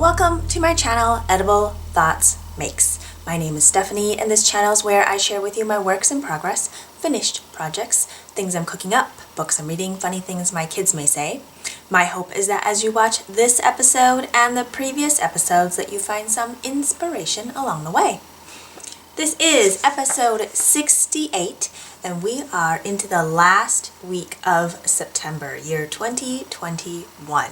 welcome to my channel, Edible Thoughts Makes. My name is Stephanie, and this channel is where I share with you my works in progress, finished projects, things I'm cooking up, books I'm reading, funny things my kids may say. My hope is that as you watch this episode and the previous episodes that you find some inspiration along the way. This is episode 68, and we are into the last week of September, year 2021.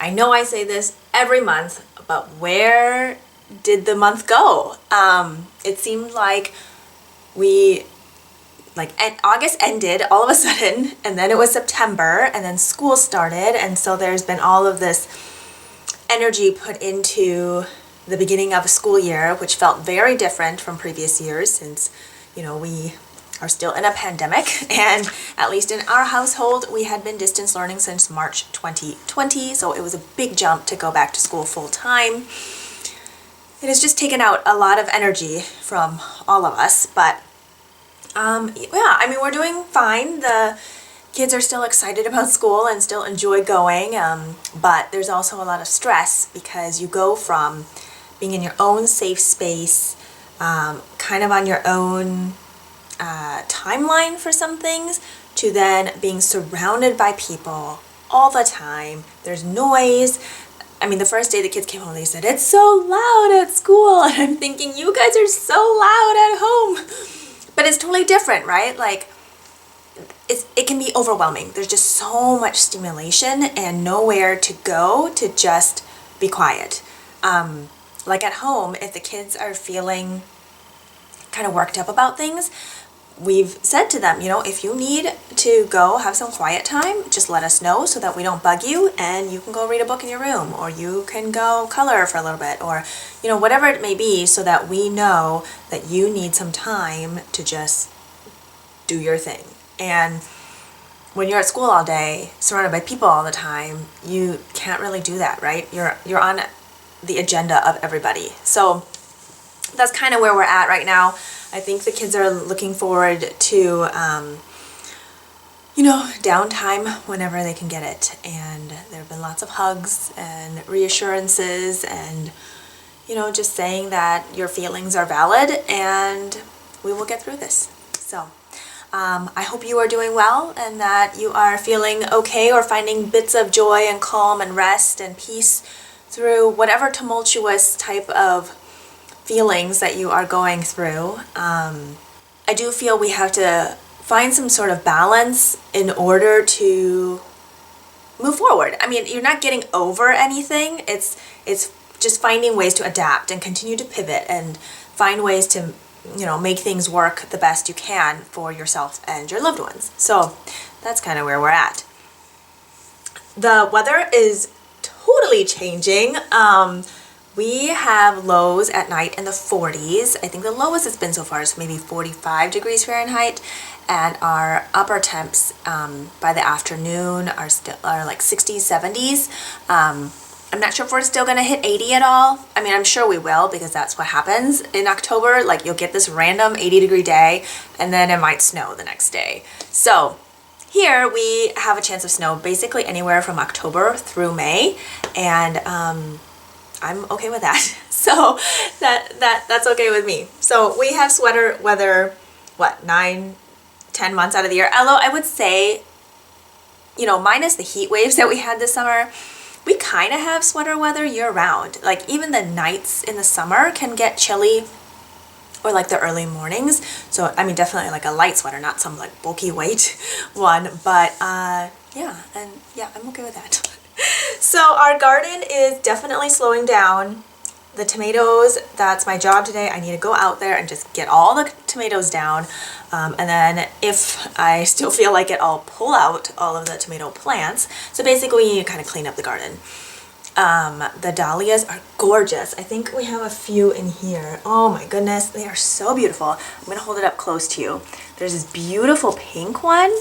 I know I say this every month, but where did the month go? It seemed like August ended all of a sudden, and then it was September, and then school started, and so there's been all of this energy put into the beginning of a school year, which felt very different from previous years since, we are still in a pandemic, and at least in our household, we had been distance learning since March 2020, so it was a big jump to go back to school full time. It has just taken out a lot of energy from all of us, but we're doing fine. The kids are still excited about school and still enjoy going, but there's also a lot of stress because you go from being in your own safe space, kind of on your own timeline for some things, to then being surrounded by people all the time. There's noise. The first day the kids came home, they said, "It's so loud at school." And I'm thinking, you guys are so loud at home. But it's totally different, right? It can be overwhelming. There's just so much stimulation and nowhere to go to just be quiet. At home, if the kids are feeling kind of worked up about things, we've said to them, if you need to go have some quiet time, just let us know so that we don't bug you, and you can go read a book in your room, or you can go color for a little bit, or whatever it may be, so that we know that you need some time to just do your thing. And when you're at school all day, surrounded by people all the time, you can't really do that, right? You're on the agenda of everybody. So that's kind of where we're at right now. I think the kids are looking forward to, downtime whenever they can get it. And there have been lots of hugs and reassurances and, just saying that your feelings are valid and we will get through this. So I hope you are doing well and that you are feeling okay or finding bits of joy and calm and rest and peace through whatever tumultuous type of feelings that you are going through. I do feel we have to find some sort of balance in order to move forward. You're not getting over anything. It's just finding ways to adapt and continue to pivot and find ways to, make things work the best you can for yourself and your loved ones. So that's kind of where we're at. The weather is totally changing. We have lows at night in the 40s. I think the lowest it's been so far is maybe 45 degrees Fahrenheit, and our upper temps by the afternoon are like 60s, 70s. I'm not sure if we're still gonna hit 80 at all. I'm sure we will, because that's what happens in October. You'll get this random 80-degree day, and then it might snow the next day. So here we have a chance of snow basically anywhere from October through May, and I'm okay with that. So that's okay with me. So we have sweater weather, 9-10 months out of the year. Although I would say, minus the heat waves that we had this summer, we kind of have sweater weather year round. Even the nights in the summer can get chilly, or the early mornings. So definitely a light sweater, not some bulky weight one. But I'm okay with that. So our garden is definitely slowing down. The tomatoes, that's my job today. I need to go out there and just get all the tomatoes down. And then if I still feel like it, I'll pull out all of the tomato plants. So basically we need to kind of clean up the garden. The dahlias are gorgeous. I think we have a few in here. Oh my goodness, they are so beautiful. I'm gonna hold it up close to you. There's this beautiful pink one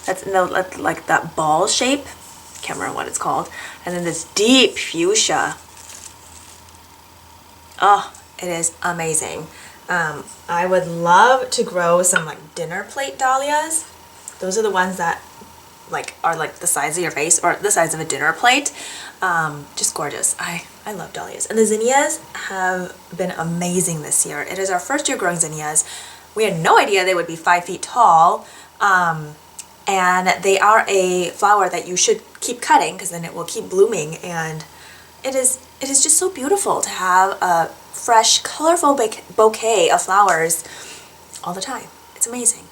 that's in that ball shape. Can't remember what it's called. And then this deep fuchsia. Oh, it is amazing. I would love to grow some dinner plate dahlias. Those are the ones that like are like the size of your face or the size of a dinner plate. Just gorgeous. I love dahlias. And the zinnias have been amazing this year. It is our first year growing zinnias. We had no idea they would be 5 feet tall. And they are a flower that you should keep cutting because then it will keep blooming. And it is just so beautiful to have a fresh, colorful bouquet of flowers all the time. It's amazing.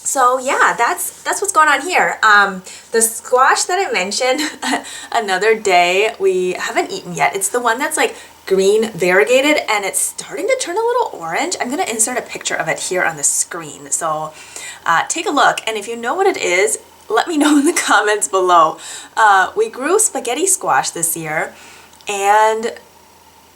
So yeah, that's what's going on here. The squash that I mentioned another day, we haven't eaten yet. It's the one that's like green variegated and it's starting to turn a little orange. I'm gonna insert a picture of it here on the screen. So take a look, and if you know what it is, let me know in the comments below. We grew spaghetti squash this year, and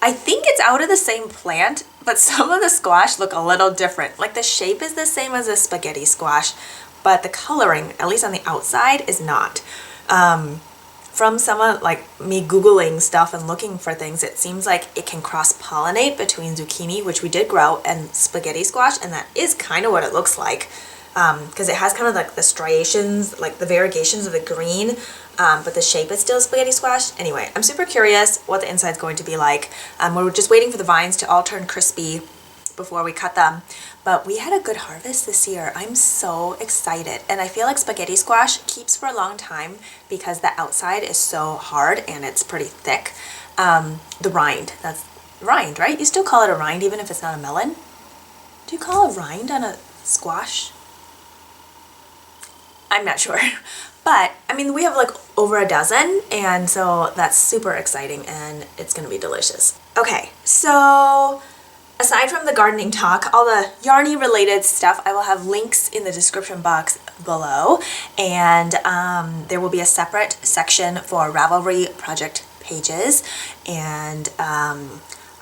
I think it's out of the same plant, but some of the squash look a little different. Like the shape is the same as a spaghetti squash, but the coloring, at least on the outside, is not. From someone like me Googling stuff and looking for things, it seems like it can cross-pollinate between zucchini, which we did grow, and spaghetti squash, and that is kind of what it looks like. Because it has kind of like the striations, like the variegations of the green, but the shape is still spaghetti squash. Anyway, I'm super curious what the inside's going to be like. We're just waiting for the vines to all turn crispy before we cut them. But we had a good harvest this year. I'm so excited. And I feel like spaghetti squash keeps for a long time because the outside is so hard and it's pretty thick. The rind, that's rind, right? You still call it a rind even if it's not a melon? Do you call a rind on a squash? I'm not sure, but I mean, we have like over a dozen, and so that's super exciting and it's gonna be delicious. Okay, so aside from the gardening talk, all the yarny related stuff, I will have links in the description box below, and there will be a separate section for Ravelry project pages, and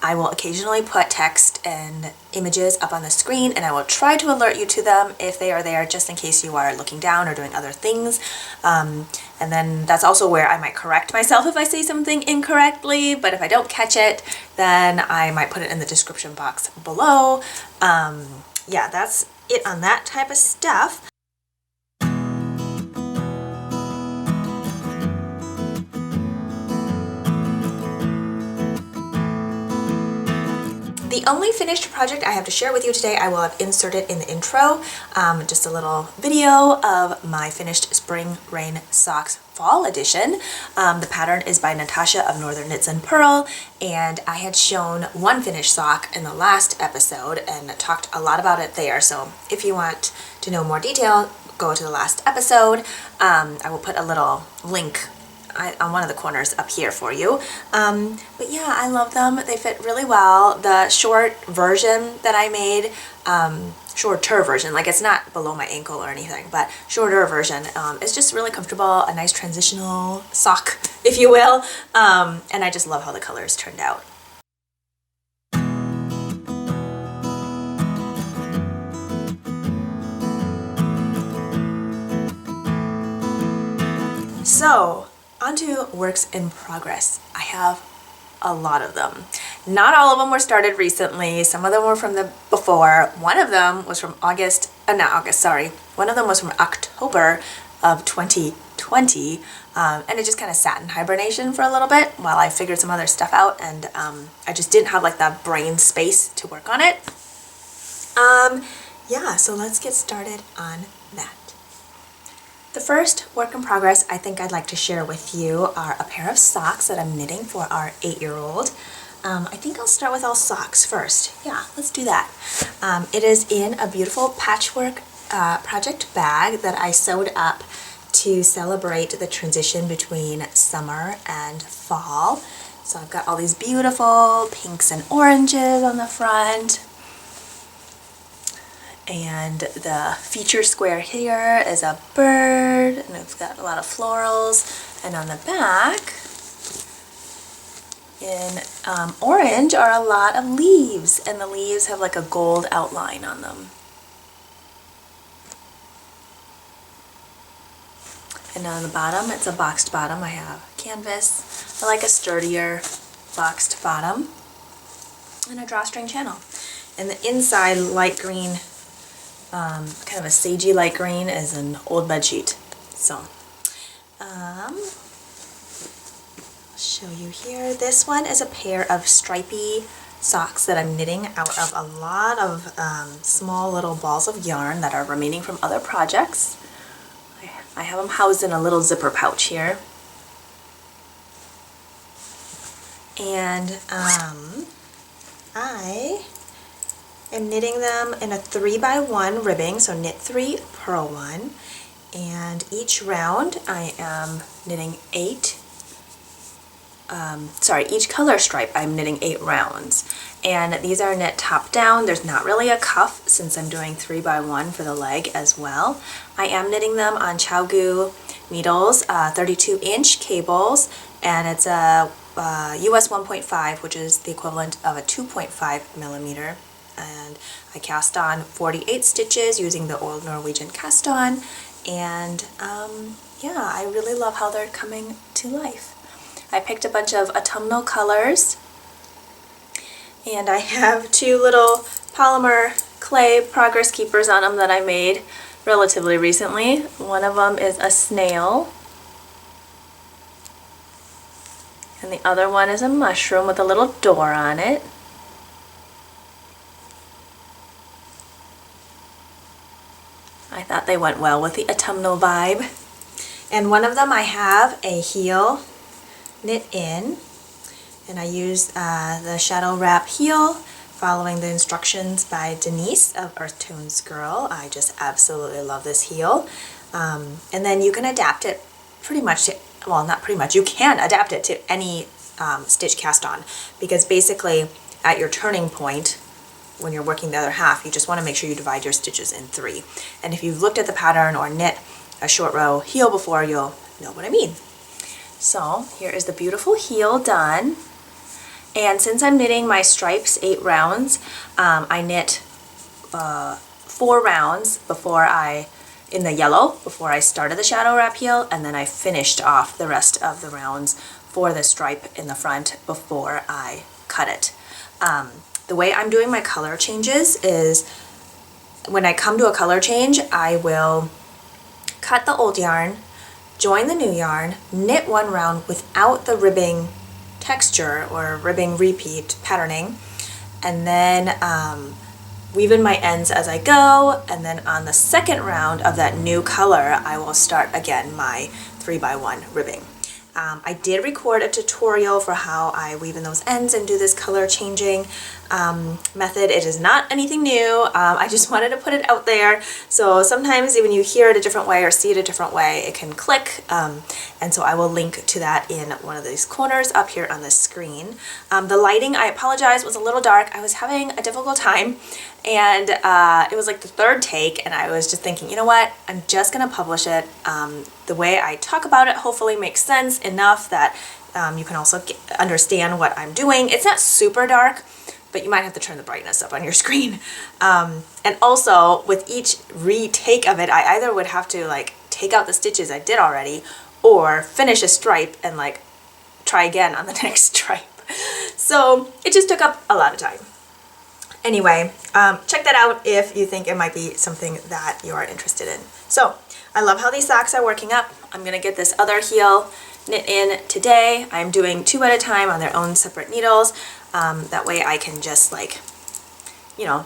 I will occasionally put text and images up on the screen, and I will try to alert you to them if they are there, just in case you are looking down or doing other things. And then that's also where I might correct myself if I say something incorrectly, but if I don't catch it, then I might put it in the description box below. Yeah, that's it on that type of stuff. The only finished project I have to share with you today, I will have inserted in the intro, just a little video of my finished Spring Rain Socks Fall Edition. The pattern is by Natasha of Northern Knits and Purl, and I had shown one finished sock in the last episode and talked a lot about it there. So if you want to know more detail, go to the last episode. I will put a little link on one of the corners up here for you. But yeah, I love them. They fit really well. The short version that I made, shorter version, like it's not below my ankle or anything, but shorter version is just really comfortable, a nice transitional sock, if you will. And I just love how the colors turned out. So, onto works in progress. I have a lot of them. Not all of them were started recently. Some of them were from the before. One of them was from one of them was from October of 2020. And it just kind of sat in hibernation for a little bit while I figured some other stuff out, and I just didn't have like the brain space to work on it. Yeah, so let's get started on that. The first work in progress I think I'd like to share with you are a pair of socks that I'm knitting for our 8-year-old. I think I'll start with all socks first. Yeah, let's do that. It is in a beautiful patchwork project bag that I sewed up to celebrate the transition between summer and fall. So I've got all these beautiful pinks and oranges on the front. And the feature square here is a bird, and it's got a lot of florals. And on the back, in orange, are a lot of leaves, and the leaves have like a gold outline on them. And on the bottom, it's a boxed bottom. I have canvas. I like a sturdier boxed bottom, and a drawstring channel. And the inside, light green, kind of a sagey light green, is an old bed sheet. So, I'll show you here. This one is a pair of stripy socks that I'm knitting out of a lot of small little balls of yarn that are remaining from other projects. I have them housed in a little zipper pouch here. And I am knitting them in a 3x1 ribbing, so knit 3, purl 1, and each round I am knitting each color stripe I'm knitting 8 rounds, and these are knit top down. There's not really a cuff since I'm doing 3x1 for the leg as well. I am knitting them on ChowGoo needles, 32-inch cables, and it's a US 1.5, which is the equivalent of a 2.5 millimeter. And I cast on 48 stitches using the old Norwegian cast on, and yeah, I really love how they're coming to life. I picked a bunch of autumnal colors, and I have 2 little polymer clay progress keepers on them that I made relatively recently. One of them is a snail, and the other one is a mushroom with a little door on it. I thought they went well with the autumnal vibe. And one of them I have a heel knit in, and I used the Shadow Wrap heel following the instructions by Denise of Earth Tones Girl. I just absolutely love this heel. And then you can adapt it pretty much to, well, not pretty much, you can adapt it to any stitch cast on, because basically at your turning point when you're working the other half, you just want to make sure you divide your stitches in 3. And if you've looked at the pattern or knit a short row heel before, you'll know what I mean. So here is the beautiful heel done. And since I'm knitting my stripes 8 rounds, I knit 4 rounds in the yellow before I started the Shadow Wrap heel, and then I finished off the rest of the rounds for the stripe in the front before I cut it. The way I'm doing my color changes is when I come to a color change, I will cut the old yarn, join the new yarn, knit 1 round without the ribbing texture or ribbing repeat patterning, and then weave in my ends as I go, and then on the second round of that new color I will start again my 3x1 ribbing. I did record a tutorial for how I weave in those ends and do this color changing method. It is not anything new. I just wanted to put it out there. So sometimes when you hear it a different way or see it a different way, it can click. And so I will link to that in one of these corners up here on the screen. The lighting, I apologize, was a little dark. I was having a difficult time, and it was like the 3rd take, and I was just thinking, you know what, I'm just gonna publish it. The way I talk about it hopefully makes sense enough that you can also understand what I'm doing. It's not super dark, but you might have to turn the brightness up on your screen. And also with each retake of it, I either would have to like take out the stitches I did already, or finish a stripe and like try again on the next stripe. So it just took up a lot of time. Anyway, check that out if you think it might be something that you are interested in. So I love how these socks are working up. I'm gonna get this other heel knit in today. I'm doing 2 at a time on their own separate needles. That way I can just like, you know,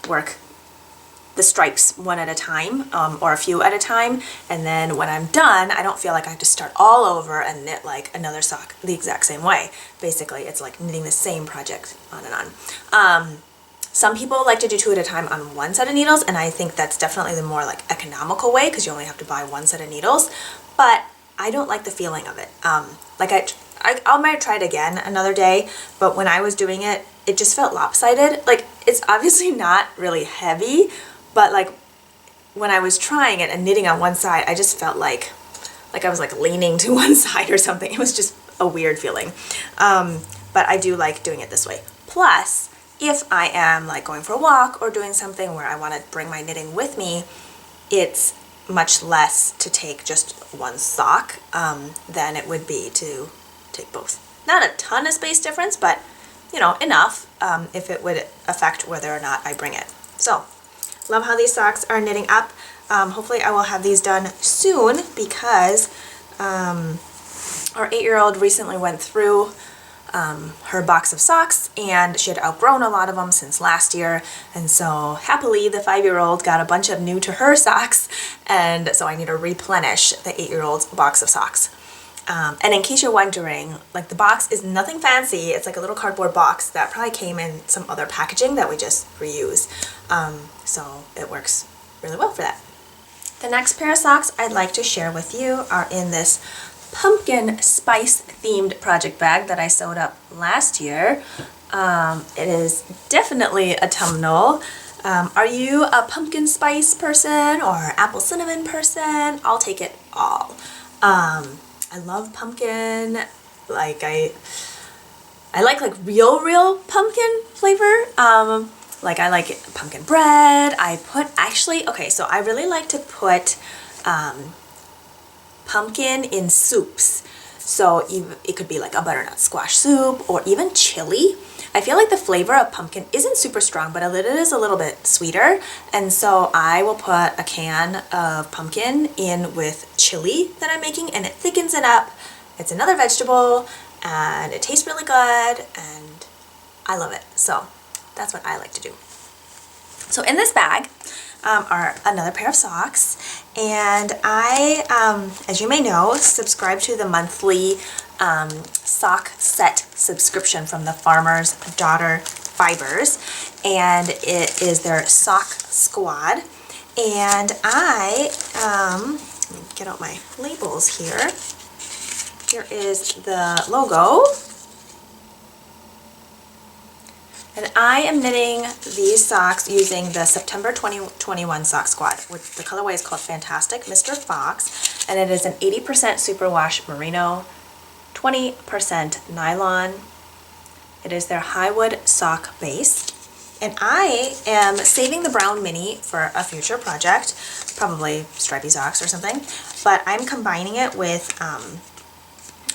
work the stripes 1 at a time, or a few at a time, and then when I'm done, I don't feel like I have to start all over and knit like another sock the exact same way. Basically, it's like knitting the same project on and on. Some people like to do 2 at a time on 1 set of needles, and I think that's definitely the more like economical way, because you only have to buy 1 set of needles, but I don't like the feeling of it. Like I might try it again another day, but when I was doing it, it just felt lopsided. Like, it's obviously not really heavy, but like when I was trying it and knitting on one side, I just felt like I was like leaning to one side or something. It was just a weird feeling. But I do like doing it this way. Plus, if I am like going for a walk or doing something where I want to bring my knitting with me, it's much less to take just 1 sock than it would be to take both. Not a ton of space difference, but you know, enough if it would affect whether or not I bring it. So, love how these socks are knitting up. Hopefully I will have these done soon because our 8-year-old recently went through her box of socks and she had outgrown a lot of them since last year, and so happily the 5-year-old got a bunch of new to her socks, and so I need to replenish the 8-year-old's box of socks. And in case you're wondering, like, the box is nothing fancy. It's like a little cardboard box that probably came in some other packaging that we just reuse. So it works really well for that. The next pair of socks I'd like to share with you are in this pumpkin spice themed project bag that I sewed up last year. It is definitely autumnal. Are you a pumpkin spice person or apple cinnamon person? I'll take it all. I love pumpkin. Like I like real pumpkin flavor. Like I like pumpkin bread. So I really like to put pumpkin in soups. So it could be like a butternut squash soup or even chili. I feel like the flavor of pumpkin isn't super strong, but it is a little bit sweeter. And so I will put a can of pumpkin in with chili that I'm making, and it thickens it up. It's another vegetable and it tastes really good and I love it. So that's what I like to do. So in this bag are another pair of socks, and I, as you may know, subscribe to the monthly sock set subscription from the Farmer's Daughter Fibers, and it is their sock squad. And I, let me get out my labels here. Here is the logo. And I am knitting these socks using the September 2021 sock squad, which the colorway is called Fantastic Mr. Fox, and it is an 80% superwash merino, 20% nylon. It is their Highwood sock base. And I am saving the brown mini for a future project, probably stripy socks or something, but I'm combining it with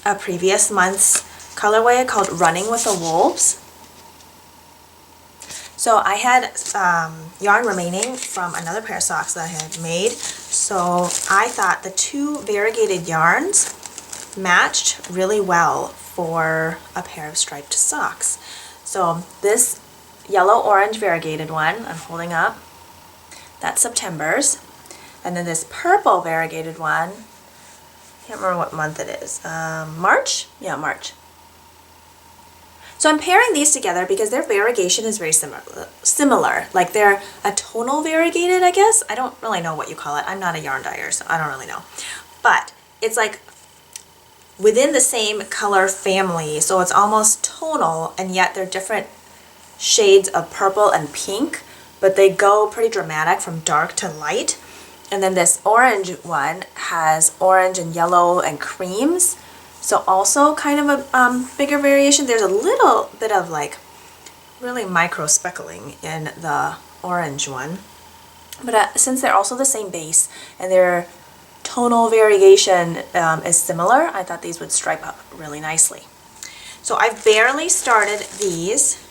a previous month's colorway called Running with the Wolves. So I had yarn remaining from another pair of socks that I had made, so I thought the two variegated yarns matched really well for a pair of striped socks. So this yellow-orange variegated one I'm holding up, that's September's, and then this purple variegated one, I can't remember what month it is, March? Yeah, March. So I'm pairing these together because their variegation is very similar. Like they're a tonal variegated, I guess. I don't really know what you call it. I'm not a yarn dyer, so I don't really know. But it's like within the same color family, so it's almost tonal, and yet they're different shades of purple and pink, but they go pretty dramatic from dark to light. And then this orange one has orange and yellow and creams. So also kind of a bigger variation. There's a little bit of like really micro speckling in the orange one. But since they're also the same base and their tonal variegation is similar, I thought these would stripe up really nicely. So I've barely started these.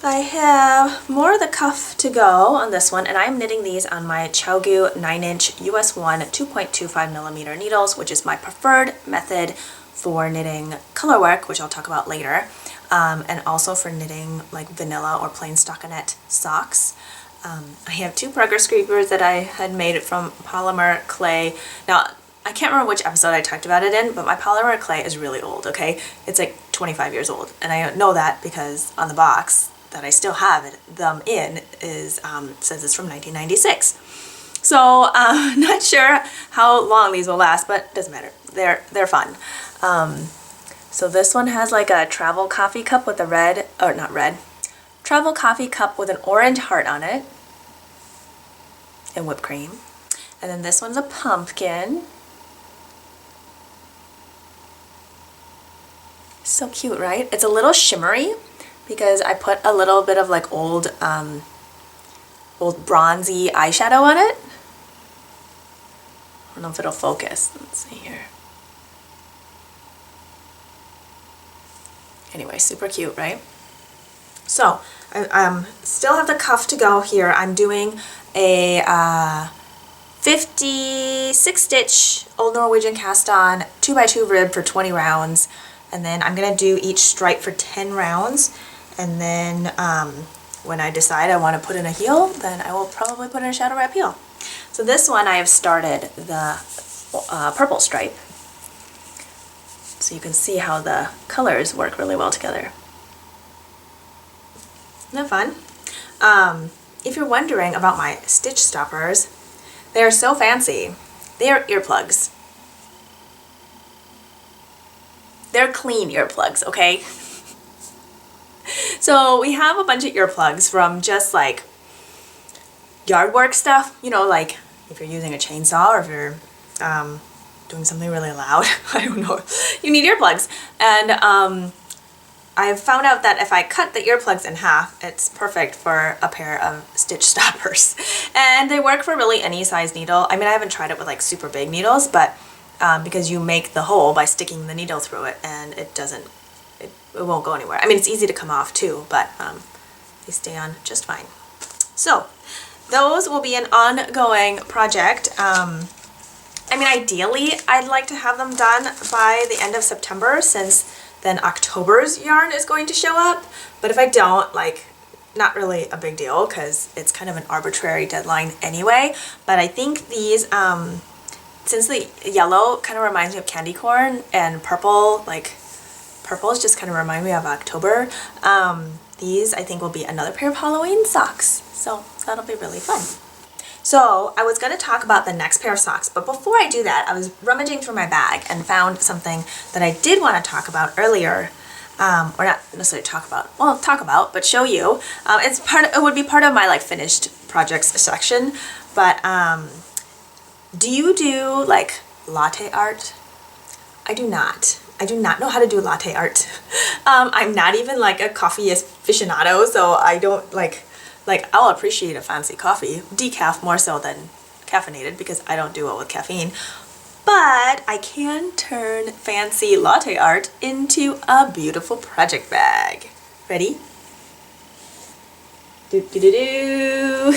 I have more of the cuff to go on this one, and I'm knitting these on my ChiaoGoo 9-inch US 1 2.25mm needles, which is my preferred method for knitting color work, which I'll talk about later, and also for knitting like vanilla or plain stockinette socks. I have two progress creepers that I had made from polymer clay. Now, I can't remember which episode I talked about it in, but my polymer clay is really old, okay? It's like 25 years old, and I know that because on the box that I still have them in is says it's from 1996. So not sure how long these will last, but it doesn't matter. They're fun. So this one has like a travel coffee cup with a red, or not red, travel coffee cup with an orange heart on it and whipped cream. And then this one's a pumpkin. So cute, right? It's a little shimmery because I put a little bit of like old bronzy eyeshadow on it. I don't know if it'll focus. Let's see here. Anyway, super cute, right? So I still have the cuff to go here. I'm doing a 56 stitch Old Norwegian cast on 2x2 rib for 20 rounds, and then I'm gonna do each stripe for 10 rounds, and then when I decide I want to put in a heel, then I will probably put in a shadow wrap heel. So this one I have started the purple stripe, so you can see how the colors work really well together. Isn't that fun? If you're wondering about my stitch stoppers, they are so fancy. They are earplugs. They're clean earplugs, okay? So we have a bunch of earplugs from just like yard work stuff, you know, like if you're using a chainsaw or if you're doing something really loud, I don't know, you need earplugs. And I've found out that if I cut the earplugs in half, it's perfect for a pair of stitch stoppers. And they work for really any size needle. I mean, I haven't tried it with like super big needles, but because you make the hole by sticking the needle through it, and it won't go anywhere. I mean, it's easy to come off too, but they stay on just fine. So those will be an ongoing project. I mean, ideally, I'd like to have them done by the end of September, since then October's yarn is going to show up. But if I don't, like, not really a big deal, because it's kind of an arbitrary deadline anyway. But I think these, since the yellow kind of reminds me of candy corn, and purple, like, purples just kind of remind me of October, these I think will be another pair of Halloween socks. So that'll be really fun. So I was going to talk about the next pair of socks, but before I do that, I was rummaging through my bag and found something that I did want to talk about earlier, or not necessarily talk about, well, talk about, but show you. It would be part of my like finished projects section, but do you do like latte art? I do not. I do not know how to do latte art. I'm not even like a coffee aficionado, so I don't like I'll appreciate a fancy coffee, decaf more so than caffeinated, because I don't do well with caffeine. But I can turn fancy latte art into a beautiful project bag. Ready? Do.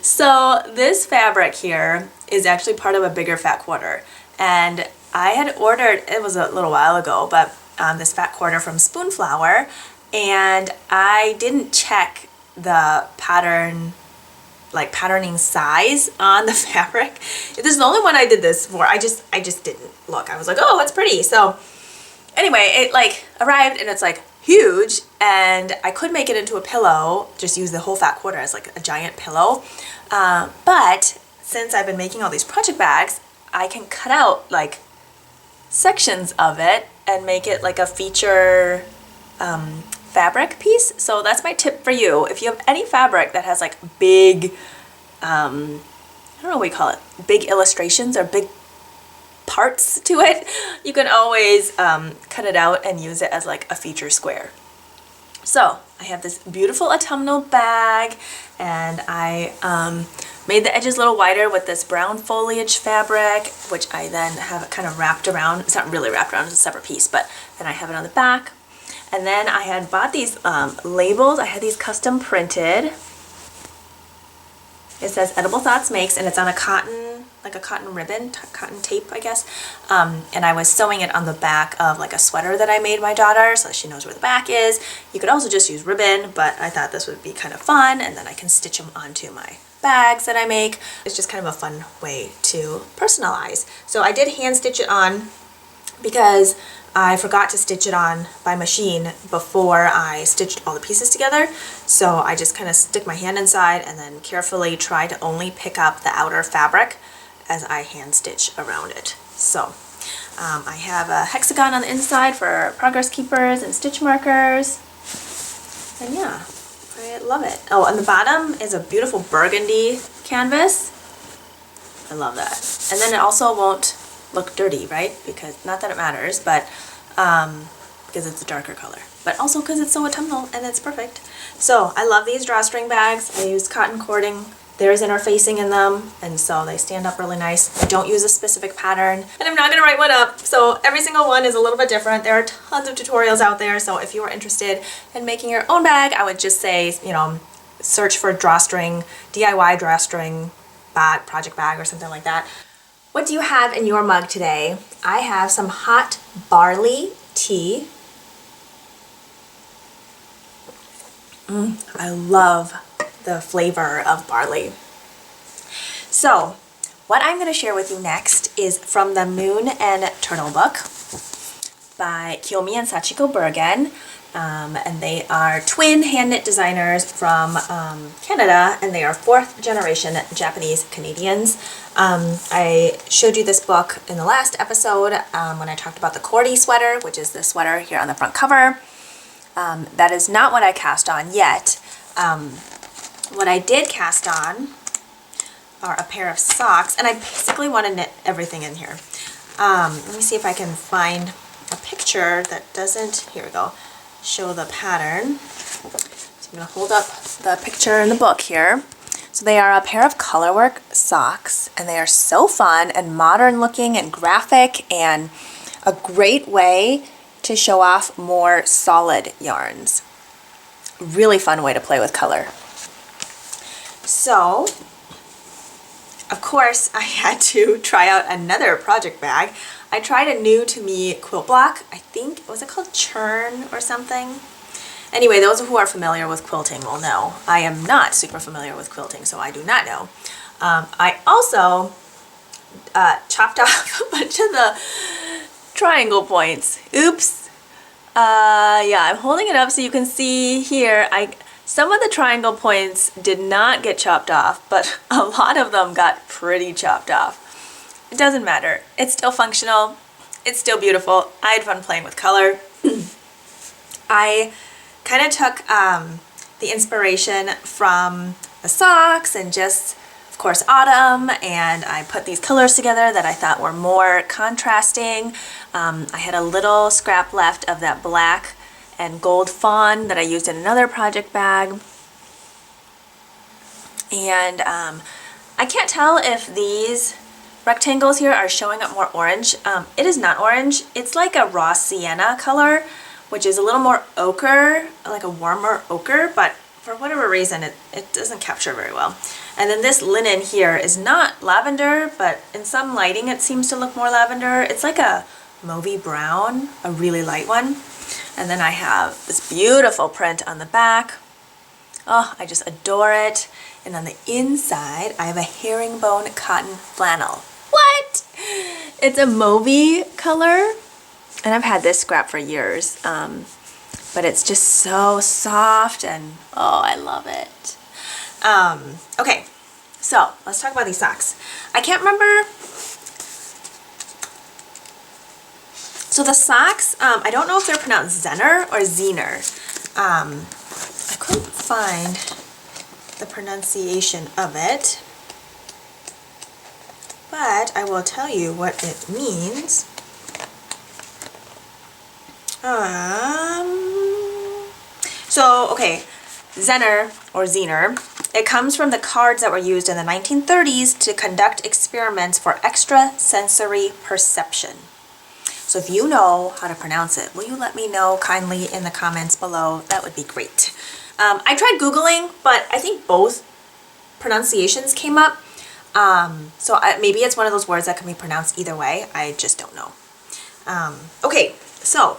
So this fabric here is actually part of a bigger fat quarter, and I had ordered, it was a little while ago, but this fat quarter from Spoonflower, and I didn't check the pattern, like patterning size on the fabric. This is the only one I did this for. I just didn't look. I was like, oh, it's pretty. So anyway, it like arrived and it's like huge, and I could make it into a pillow, just use the whole fat quarter as like a giant pillow. But since I've been making all these project bags, I can cut out like sections of it and make it like a feature fabric piece. So that's my tip for you. If you have any fabric that has like big, I don't know what we call it, big illustrations or big parts to it, you can always cut it out and use it as like a feature square. So I have this beautiful autumnal bag, and I made the edges a little wider with this brown foliage fabric, which I then have kind of wrapped around. It's not really wrapped around, it's a separate piece, but then I have it on the back. And then I had bought these labels. I had these custom printed. It says Edible Thoughts Makes, and it's on a cotton, like a cotton ribbon, cotton tape, I guess. And I was sewing it on the back of like a sweater that I made my daughter, so that she knows where the back is. You could also just use ribbon, but I thought this would be kind of fun, and then I can stitch them onto my bags that I make. It's just kind of a fun way to personalize. So I did hand stitch it on because I forgot to stitch it on by machine before I stitched all the pieces together. So I just kind of stick my hand inside and then carefully try to only pick up the outer fabric as I hand stitch around it. So I have a hexagon on the inside for progress keepers and stitch markers. And yeah, I love it. Oh, and the bottom is a beautiful burgundy canvas. I love that. And then it also won't look dirty, right? Because, not that it matters, but because it's a darker color. But also because it's so autumnal and it's perfect. So I love these drawstring bags. I use cotton cording. There's interfacing in them, and so they stand up really nice. I don't use a specific pattern, and I'm not going to write one up, so every single one is a little bit different. There are tons of tutorials out there, so if you are interested in making your own bag, I would just say, you know, search for drawstring, DIY drawstring bag, project bag or something like that. What do you have in your mug today? I have some hot barley tea. I love the flavor of barley. So, what I'm going to share with you next is from the Moon and Turtle book by Kiyomi and Sachiko Bergen. And they are twin hand-knit designers from Canada, and they are 4th generation Japanese Canadians. I showed you this book in the last episode when I talked about the Cordy sweater, which is the sweater here on the front cover. That is not what I cast on yet. What I did cast on are a pair of socks, and I basically want to knit everything in here. Let me see if I can find a picture that doesn't, here we go, show the pattern. So I'm going to hold up the picture in the book here. So they are a pair of colorwork socks, and they are so fun and modern looking and graphic, and a great way to show off more solid yarns. Really fun way to play with color. So, of course, I had to try out another project bag. I tried a new to me quilt block. I think, was it called Churn or something? Anyway, those who are familiar with quilting will know. I am not super familiar with quilting, so I do not know. I also chopped off a bunch of the triangle points. Oops. Yeah, I'm holding it up so you can see here. Some of the triangle points did not get chopped off, but a lot of them got pretty chopped off. It doesn't matter. It's still functional. It's still beautiful. I had fun playing with color. I kind of took the inspiration from the socks and just, of course, autumn, and I put these colors together that I thought were more contrasting. I had a little scrap left of that black and gold fawn that I used in another project bag. And I can't tell if these rectangles here are showing up more orange. It is not orange. It's like a raw sienna color, which is a little more ochre, like a warmer ochre, but for whatever reason it doesn't capture very well. And then this linen here is not lavender, but in some lighting it seems to look more lavender. It's like a mauvey brown, a really light one. And then I have this beautiful print on the back. Oh, I just adore it. And on the inside, I have a herringbone cotton flannel. What? It's a mauvey color. And I've had this scrap for years. But it's just so soft and, oh, I love it. Okay, so let's talk about these socks. I can't remember. So the socks, I don't know if they're pronounced Zener or Zener. I couldn't find the pronunciation of it, but I will tell you what it means. So, okay, Zener or Zener, it comes from the cards that were used in the 1930s to conduct experiments for extrasensory perception. So if you know how to pronounce it, will you let me know kindly in the comments below? That would be great. I tried Googling, but I think both pronunciations came up. So maybe it's one of those words that can be pronounced either way. I just don't know. Okay, so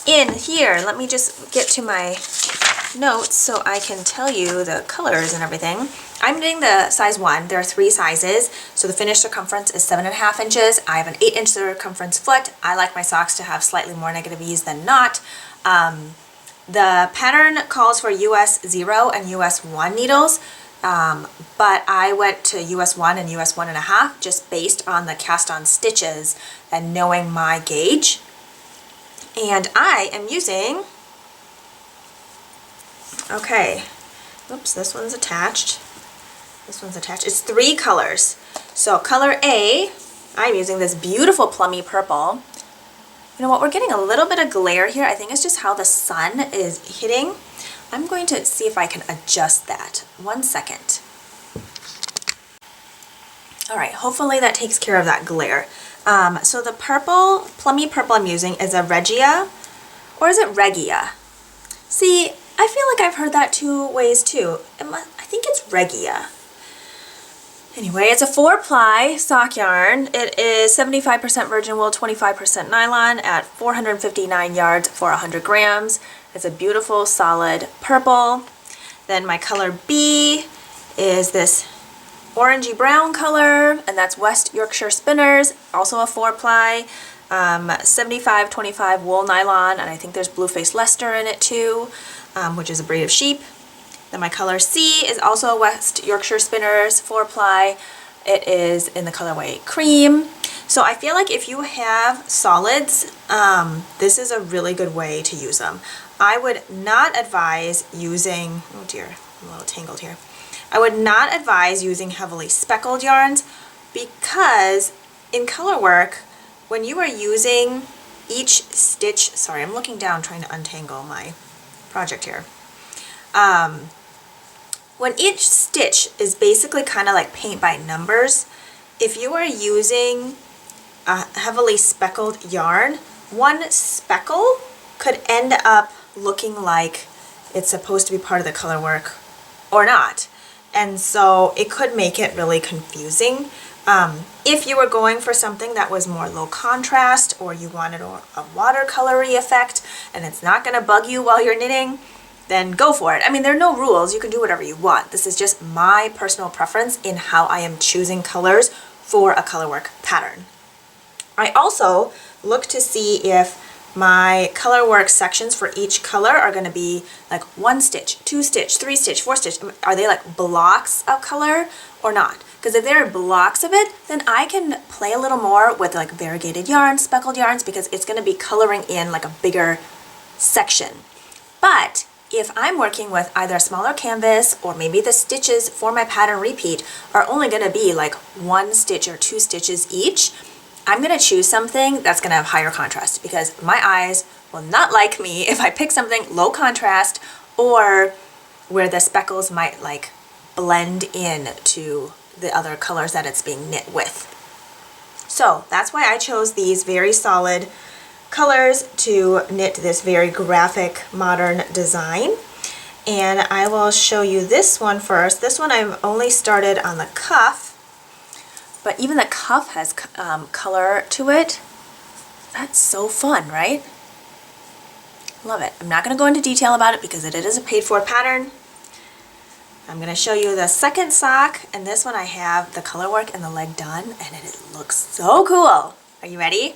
in here, let me just get to my notes so I can tell you the colors and everything. I'm knitting the size 1. There are 3 sizes, so the finished circumference is 7.5 inches. I have an 8-inch circumference foot. I like my socks to have slightly more negative ease than not. The pattern calls for US 0 and US 1 needles, but I went to US 1 and US 1.5 just based on the cast on stitches and knowing my gauge. And I am using, okay, oops, this one's attached. This one's attached. It's 3 colors. So color A, I'm using this beautiful plummy purple. You know what, we're getting a little bit of glare here. I think it's just how the sun is hitting. I'm going to see if I can adjust that. 1 second. All right, hopefully that takes care of that glare. So the purple, plummy purple I'm using is a Regia, or is it Regia? See, I feel like I've heard that two ways too. I think it's Regia. Anyway, it's a 4-ply sock yarn. It is 75% virgin wool, 25% nylon at 459 yards for 100 grams. It's a beautiful solid purple. Then my color B is this orangey brown color, and that's West Yorkshire Spinners, also a 4-ply, 75-25 wool nylon, and I think there's Blueface Leicester in it too, which is a breed of sheep. Then my color C is also a West Yorkshire Spinners 4-ply. It is in the colorway cream. So I feel like if you have solids, this is a really good way to use them. I would not advise using, oh dear, I'm a little tangled here. I would not advise using heavily speckled yarns because in color work, when you are using each stitch, sorry, I'm looking down trying to untangle my project here. When each stitch is basically kind of like paint by numbers, if you are using a heavily speckled yarn, one speckle could end up looking like it's supposed to be part of the color work or not. And so it could make it really confusing. If you were going for something that was more low contrast, or you wanted a watercolory effect and it's not going to bug you while you're knitting, then go for it. I mean, there are no rules. You can do whatever you want. This is just my personal preference in how I am choosing colors for a color work pattern. I also look to see if my color work sections for each color are going to be like 1 stitch, 2 stitch, 3 stitch, 4 stitch. Are they like blocks of color or not? Because if there are blocks of it, then I can play a little more with like variegated yarns, speckled yarns, because it's going to be coloring in like a bigger section. But if I'm working with either a smaller canvas or maybe the stitches for my pattern repeat are only going to be like 1 stitch or 2 stitches each, I'm going to choose something that's going to have higher contrast because my eyes will not like me if I pick something low contrast or where the speckles might like blend in to the other colors that it's being knit with. So that's why I chose these very solid colors to knit this very graphic modern design. And I will show you this one first. This one I've only started on the cuff, but even the cuff has color to it. That's so fun, right? Love it. I'm not going to go into detail about it because it is a paid for pattern. I'm going to show you the second sock, and this one I have the color work and the leg done, and it looks so cool. Are you ready?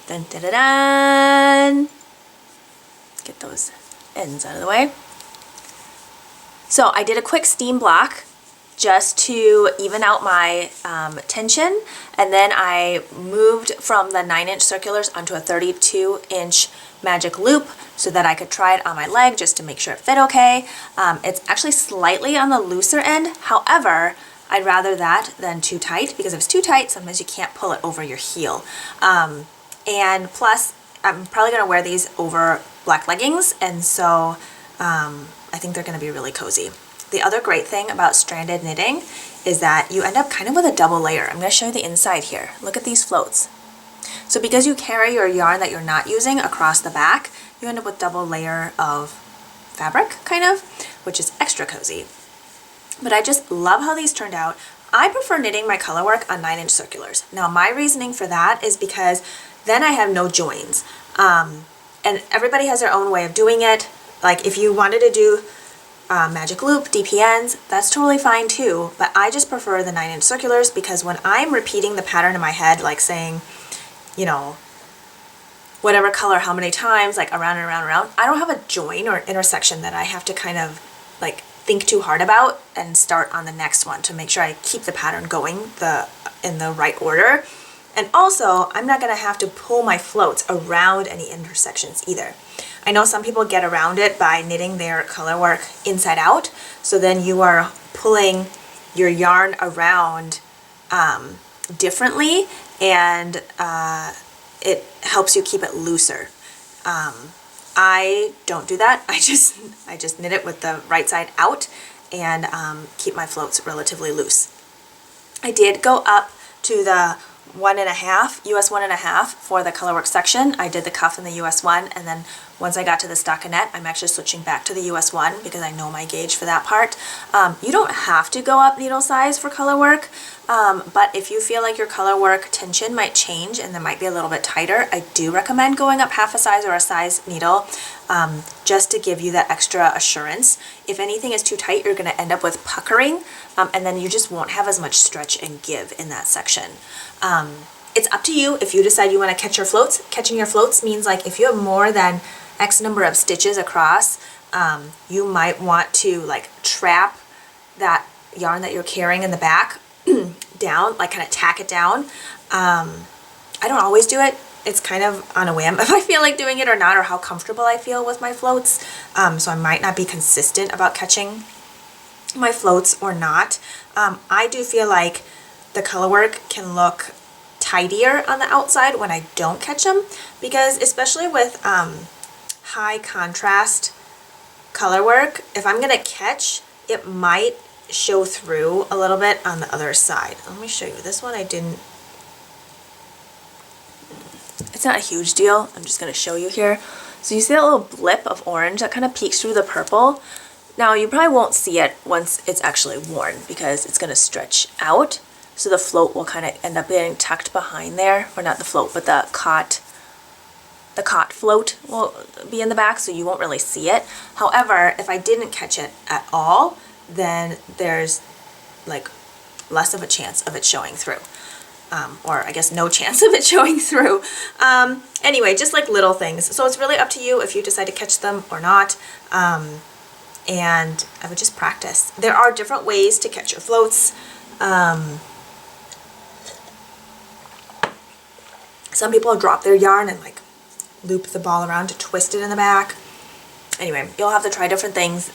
Dun, dun, dun, dun. Get those ends out of the way. So I did a quick steam block just to even out my tension, and then I moved from the 9-inch circulars onto a 32-inch magic loop so that I could try it on my leg just to make sure it fit okay. It's actually slightly on the looser end. However, I'd rather that than too tight, because if it's too tight, sometimes you can't pull it over your heel. And plus, I'm probably going to wear these over black leggings, and so I think they're going to be really cozy. The other great thing about stranded knitting is that you end up kind of with a double layer. I'm going to show you the inside here. Look at these floats. So because you carry your yarn that you're not using across the back, you end up with double layer of fabric, kind of, which is extra cozy. But I just love how these turned out. I prefer knitting my color work on 9-inch circulars. Now my reasoning for that is because then I have no joins. And everybody has their own way of doing it. Like if you wanted to do magic loop, DPNs, that's totally fine too, but I just prefer the 9-inch circulars because when I'm repeating the pattern in my head, like saying, you know, whatever color how many times, like around and around and around, I don't have a join or intersection that I have to kind of like think too hard about and start on the next one to make sure I keep the pattern going in the right order. And also, I'm not going to have to pull my floats around any intersections either. I know some people get around it by knitting their color work inside out, so then you are pulling your yarn around differently, and it helps you keep it looser. I don't do that. I just knit it with the right side out and keep my floats relatively loose. I did go up to the US 1.5 for the colorwork section. I did the cuff in the US 1 and then once I got to the stockinette, I'm actually switching back to the US 1 because I know my gauge for that part. You don't have to go up needle size for color work, but if you feel like your color work tension might change and that might be a little bit tighter, I do recommend going up half a size or a size needle, just to give you that extra assurance. If anything is too tight, you're going to end up with puckering, and then you just won't have as much stretch and give in that section. It's up to you if you decide you want to catch your floats. Catching your floats means like if you have more than X number of stitches across, you might want to like trap that yarn that you're carrying in the back down, like kind of tack it down. I don't always do it. It's kind of on a whim if I feel like doing it or not, or how comfortable I feel with my floats. So I might not be consistent about catching my floats or not. I do feel like the color work can look tidier on the outside when I don't catch them, because especially with high contrast color work, if I'm gonna catch, it might show through a little bit on the other side. Let me show you. This one I didn't, it's not a huge deal. I'm just gonna show you here. So you see that little blip of orange that kind of peeks through the purple? Now you probably won't see it once it's actually worn because it's gonna stretch out. So the float will kind of end up getting tucked behind there, or not the float, but the cot float will be in the back, so you won't really see it. However, if I didn't catch it at all, then there's like less of a chance of it showing through. Or I guess no chance of it showing through. Anyway, just like little things. So it's really up to you if you decide to catch them or not. And I would just practice. There are different ways to catch your floats. Some people drop their yarn and like loop the ball around to twist it in the back. Anyway, you'll have to try different things.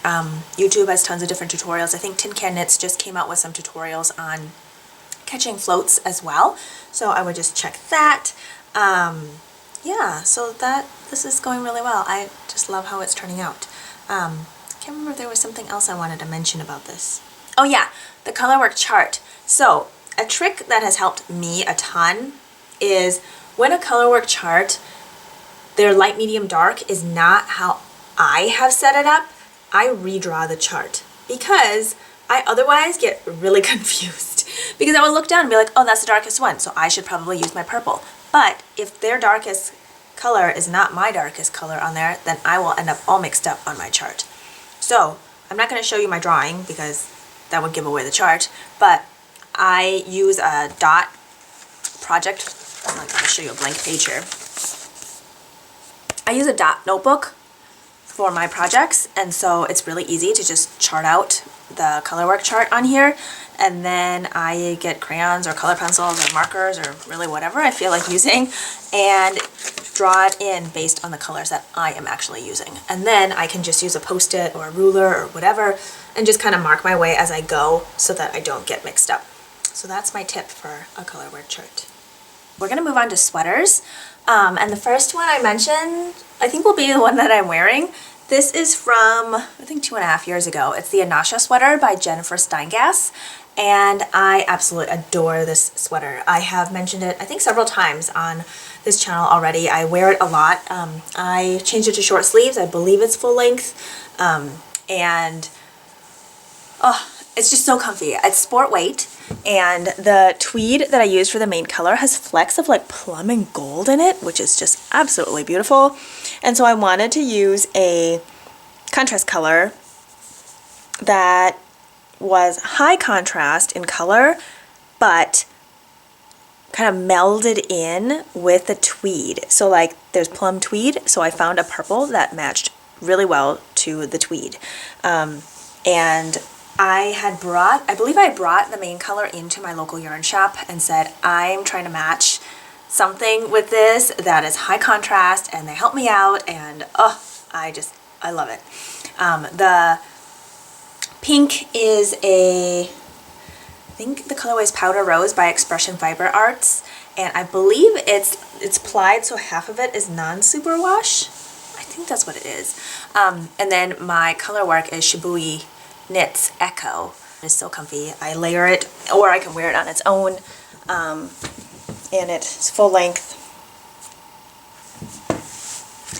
YouTube has tons of different tutorials. I think Tin Can Knits just came out with some tutorials on catching floats as well. So I would just check that. Yeah, so this is going really well. I just love how it's turning out. I can't remember if there was something else I wanted to mention about this. Oh yeah, the color work chart. So a trick that has helped me a ton is when a color work chart, their light, medium, dark is not how I have set it up, I redraw the chart because I otherwise get really confused, because I would look down and be like, oh, that's the darkest one, so I should probably use my purple. But if their darkest color is not my darkest color on there, then I will end up all mixed up on my chart. So I'm not going to show you my drawing because that would give away the chart, but I use a dot project. I'm going to show you a blank page here. I use a dot notebook for my projects, and so it's really easy to just chart out the color work chart on here, and then I get crayons or color pencils or markers or really whatever I feel like using and draw it in based on the colors that I am actually using. And then I can just use a post-it or a ruler or whatever and just kind of mark my way as I go so that I don't get mixed up. So that's my tip for a color work chart. We're going to move on to sweaters, and the first one I mentioned I think will be the one that I'm wearing. This is from, I think 2.5 years ago. It's the Anasha sweater by Jennifer Steingass, and I absolutely adore this sweater. I have mentioned it I think several times on this channel already. I wear it a lot. I changed it to short sleeves. I believe it's full length, and oh, it's just so comfy. It's sport weight, and the tweed that I use for the main color has flecks of like plum and gold in it, which is just absolutely beautiful. And so I wanted to use a contrast color that was high contrast in color, but kind of melded in with the tweed. So like there's plum tweed, so I found a purple that matched really well to the tweed. And I believe I brought the main color into my local yarn shop and said, I'm trying to match something with this that is high contrast, and they helped me out, and oh, I love it. The pink is I think the colorway is Powder Rose by Expression Fiber Arts, and I believe it's plied, so half of it is non-superwash. I think that's what it is. And then my color work is Shibui Knits Echo. It's so comfy. I layer it, or I can wear it on its own, and it's full length,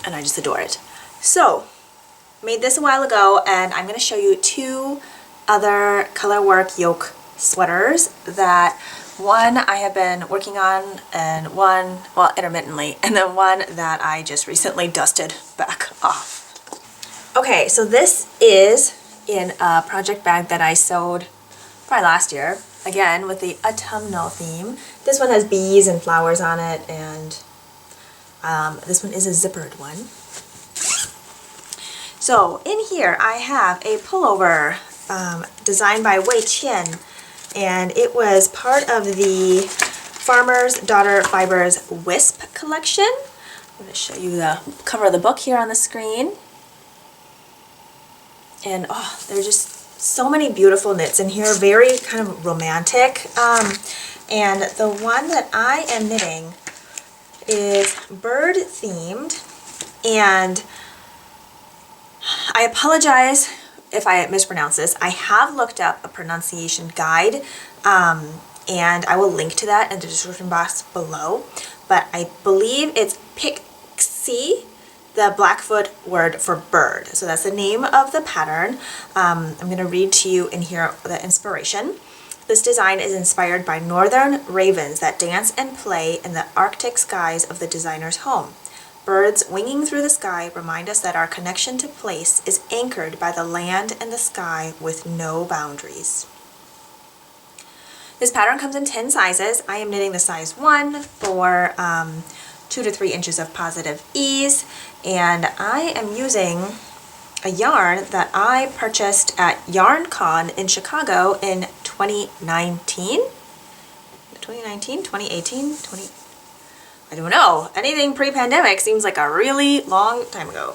and I just adore it. So, made this a while ago, and I'm going to show you two other color work yoke sweaters that one I have been working on, and one, well, intermittently, and then one that I just recently dusted back off. Okay, so this is in a project bag that I sewed probably last year, again with the autumnal theme. This one has bees and flowers on it, and this one is a zippered one. So in here I have a pullover designed by Wei Qian, and it was part of the Farmer's Daughter Fibers Wisp collection. I'm going to show you the cover of the book here on the screen. And oh, there's just so many beautiful knits in here, very kind of romantic. And the one that I am knitting is bird themed, and I apologize if I mispronounce this. I have looked up a pronunciation guide, and I will link to that in the description box below, but I believe it's pixie, the Blackfoot word for bird. So that's the name of the pattern. I'm going to read to you in here the inspiration. This design is inspired by northern ravens that dance and play in the Arctic skies of the designer's home. Birds winging through the sky remind us that our connection to place is anchored by the land and the sky with no boundaries. This pattern comes in 10 sizes. I am knitting the size 1 for 2 to 3 inches of positive ease, and I am using a yarn that I purchased at YarnCon in Chicago in 2019. 2018, I don't know. Anything pre-pandemic seems like a really long time ago.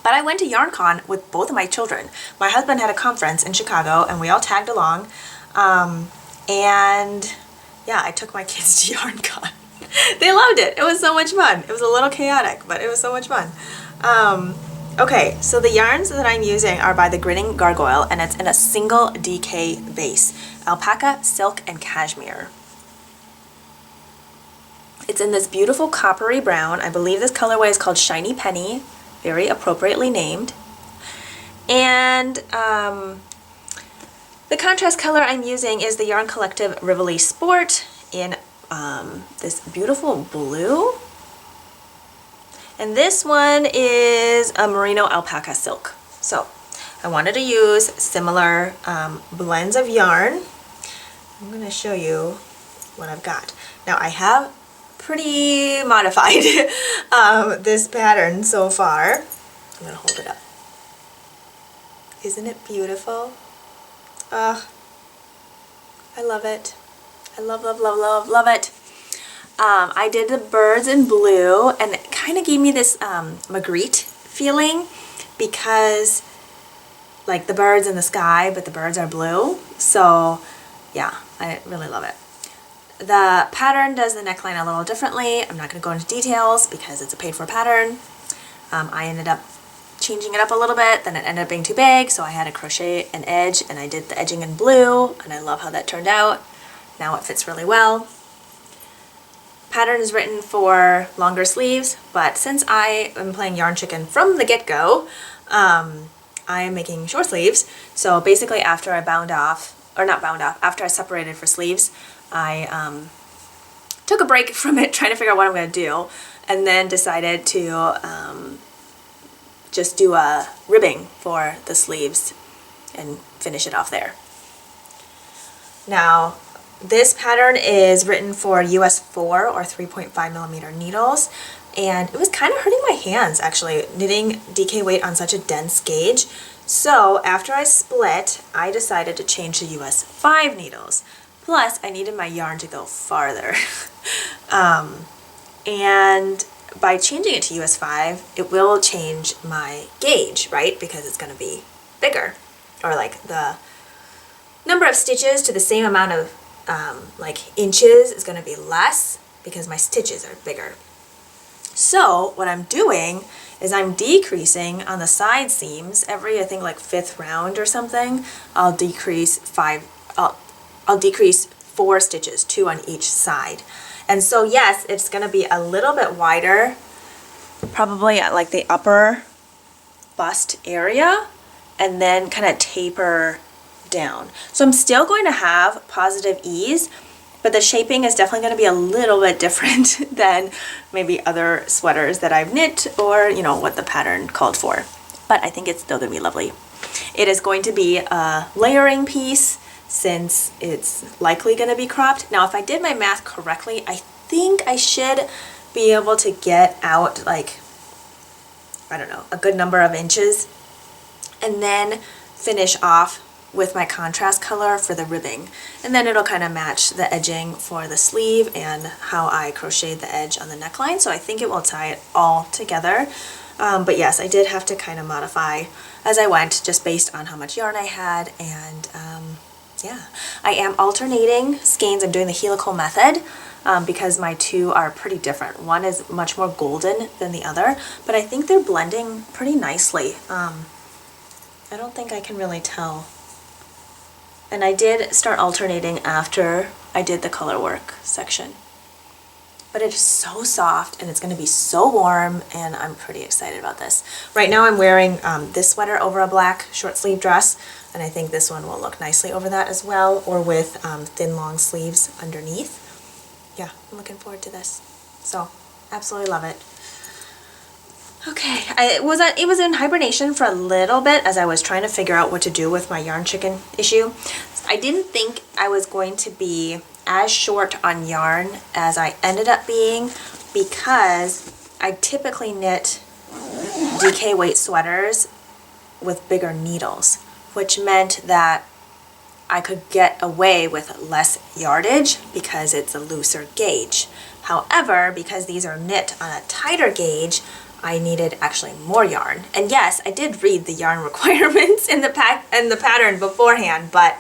But I went to YarnCon with both of my children. My husband had a conference in Chicago, and we all tagged along. And yeah, I took my kids to YarnCon. They loved it. It was so much fun. It was a little chaotic, but it was so much fun. Okay, so the yarns that I'm using are by the Grinning Gargoyle, and it's in a single DK base. Alpaca, silk, and cashmere. It's in this beautiful coppery brown. I believe this colorway is called Shiny Penny, very appropriately named. And the contrast color I'm using is the Yarn Collective Ravelry Sport in this beautiful blue. And this one is a merino alpaca silk. So I wanted to use similar blends of yarn. I'm going to show you what I've got. Now I have pretty modified this pattern so far. I'm going to hold it up. Isn't it beautiful? I love it. I love, love, love, love, love it. I did the birds in blue, and it kind of gave me this Magritte feeling, because like the birds in the sky, but the birds are blue. So yeah, I really love it. The pattern does the neckline a little differently. I'm not going to go into details because it's a paid for pattern. I ended up changing it up a little bit, then it ended up being too big, so I had to crochet an edge, and I did the edging in blue, and I love how that turned out. Now it fits really well. Pattern is written for longer sleeves, but since I am playing Yarn Chicken from the get-go, I am making short sleeves. So basically after I bound off, or not bound off, after I separated for sleeves, I took a break from it trying to figure out what I'm going to do, and then decided to just do a ribbing for the sleeves and finish it off there. Now, this pattern is written for US 4 or 3.5 millimeter needles, and it was kind of hurting my hands actually, knitting DK weight on such a dense gauge. So after I split, I decided to change to US 5 needles. Plus, I needed my yarn to go farther. And by changing it to US 5, it will change my gauge, right? Because it's going to be bigger, or like the number of stitches to the same amount of like inches is going to be less because my stitches are bigger. So what I'm doing is I'm decreasing on the side seams every, I think like 5th round or something. I'll decrease 4 stitches, 2 on each side. And so yes, it's going to be a little bit wider probably at like the upper bust area, and then kind of taper down. So I'm still going to have positive ease, but the shaping is definitely going to be a little bit different than maybe other sweaters that I've knit, or you know what the pattern called for. But I think it's still going to be lovely. It is going to be a layering piece since it's likely going to be cropped. Now if I did my math correctly, I think I should be able to get out like, I don't know, a good number of inches, and then finish off with my contrast color for the ribbing, and then it'll kind of match the edging for the sleeve and how I crocheted the edge on the neckline, so I think it will tie it all together. But yes, I did have to kind of modify as I went, just based on how much yarn I had, and yeah. I am alternating skeins. I'm doing the helical method because my two are pretty different. One is much more golden than the other, but I think they're blending pretty nicely. I don't think I can really tell. And I did start alternating after I did the color work section. But it is so soft and it's going to be so warm, and I'm pretty excited about this. Right now I'm wearing this sweater over a black short sleeve dress, and I think this one will look nicely over that as well, or with thin long sleeves underneath. Yeah, I'm looking forward to this. So, absolutely love it. Okay, it was in hibernation for a little bit as I was trying to figure out what to do with my yarn chicken issue. I didn't think I was going to be as short on yarn as I ended up being, because I typically knit DK weight sweaters with bigger needles, which meant that I could get away with less yardage because it's a looser gauge. However, because these are knit on a tighter gauge, I needed actually more yarn. And yes, I did read the yarn requirements in the pattern beforehand, but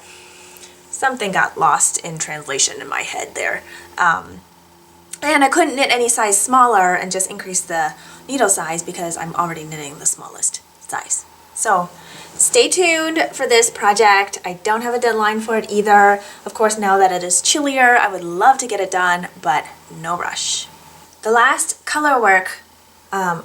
something got lost in translation in my head there. And I couldn't knit any size smaller and just increase the needle size because I'm already knitting the smallest size. So stay tuned for this project. I don't have a deadline for it either. Of course, now that it is chillier, I would love to get it done, but no rush. The last color work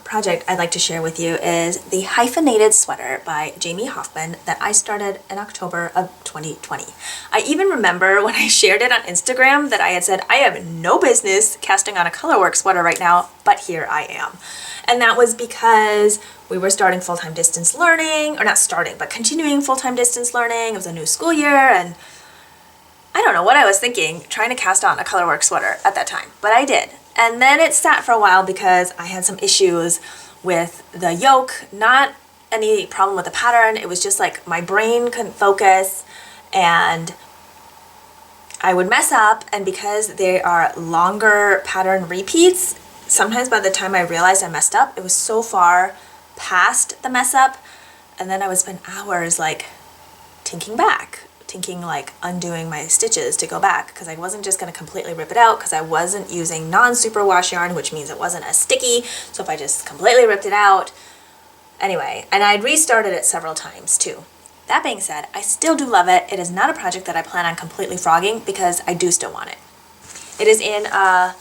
project I'd like to share with you is the hyphenated sweater by Jamie Hoffman that I started in October of 2020. I even remember when I shared it on Instagram that I had said, I have no business casting on a colorwork sweater right now, but here I am. And that was because we were starting full-time distance learning, or not starting, but continuing full-time distance learning. It was a new school year, and I don't know what I was thinking trying to cast on a colorwork sweater at that time, but I did. And then it sat for a while because I had some issues with the yoke, not any problem with the pattern. It was just like my brain couldn't focus and I would mess up, and because they are longer pattern repeats, sometimes by the time I realized I messed up, it was so far past the mess up, and then I would spend hours like tinking like undoing my stitches to go back, because I wasn't just going to completely rip it out because I wasn't using non-superwash yarn, which means it wasn't as sticky. So if I just completely ripped it out, anyway, and I'd restarted it several times too. That being said, I still do love it. It is not a project that I plan on completely frogging because I do still want it. It is in a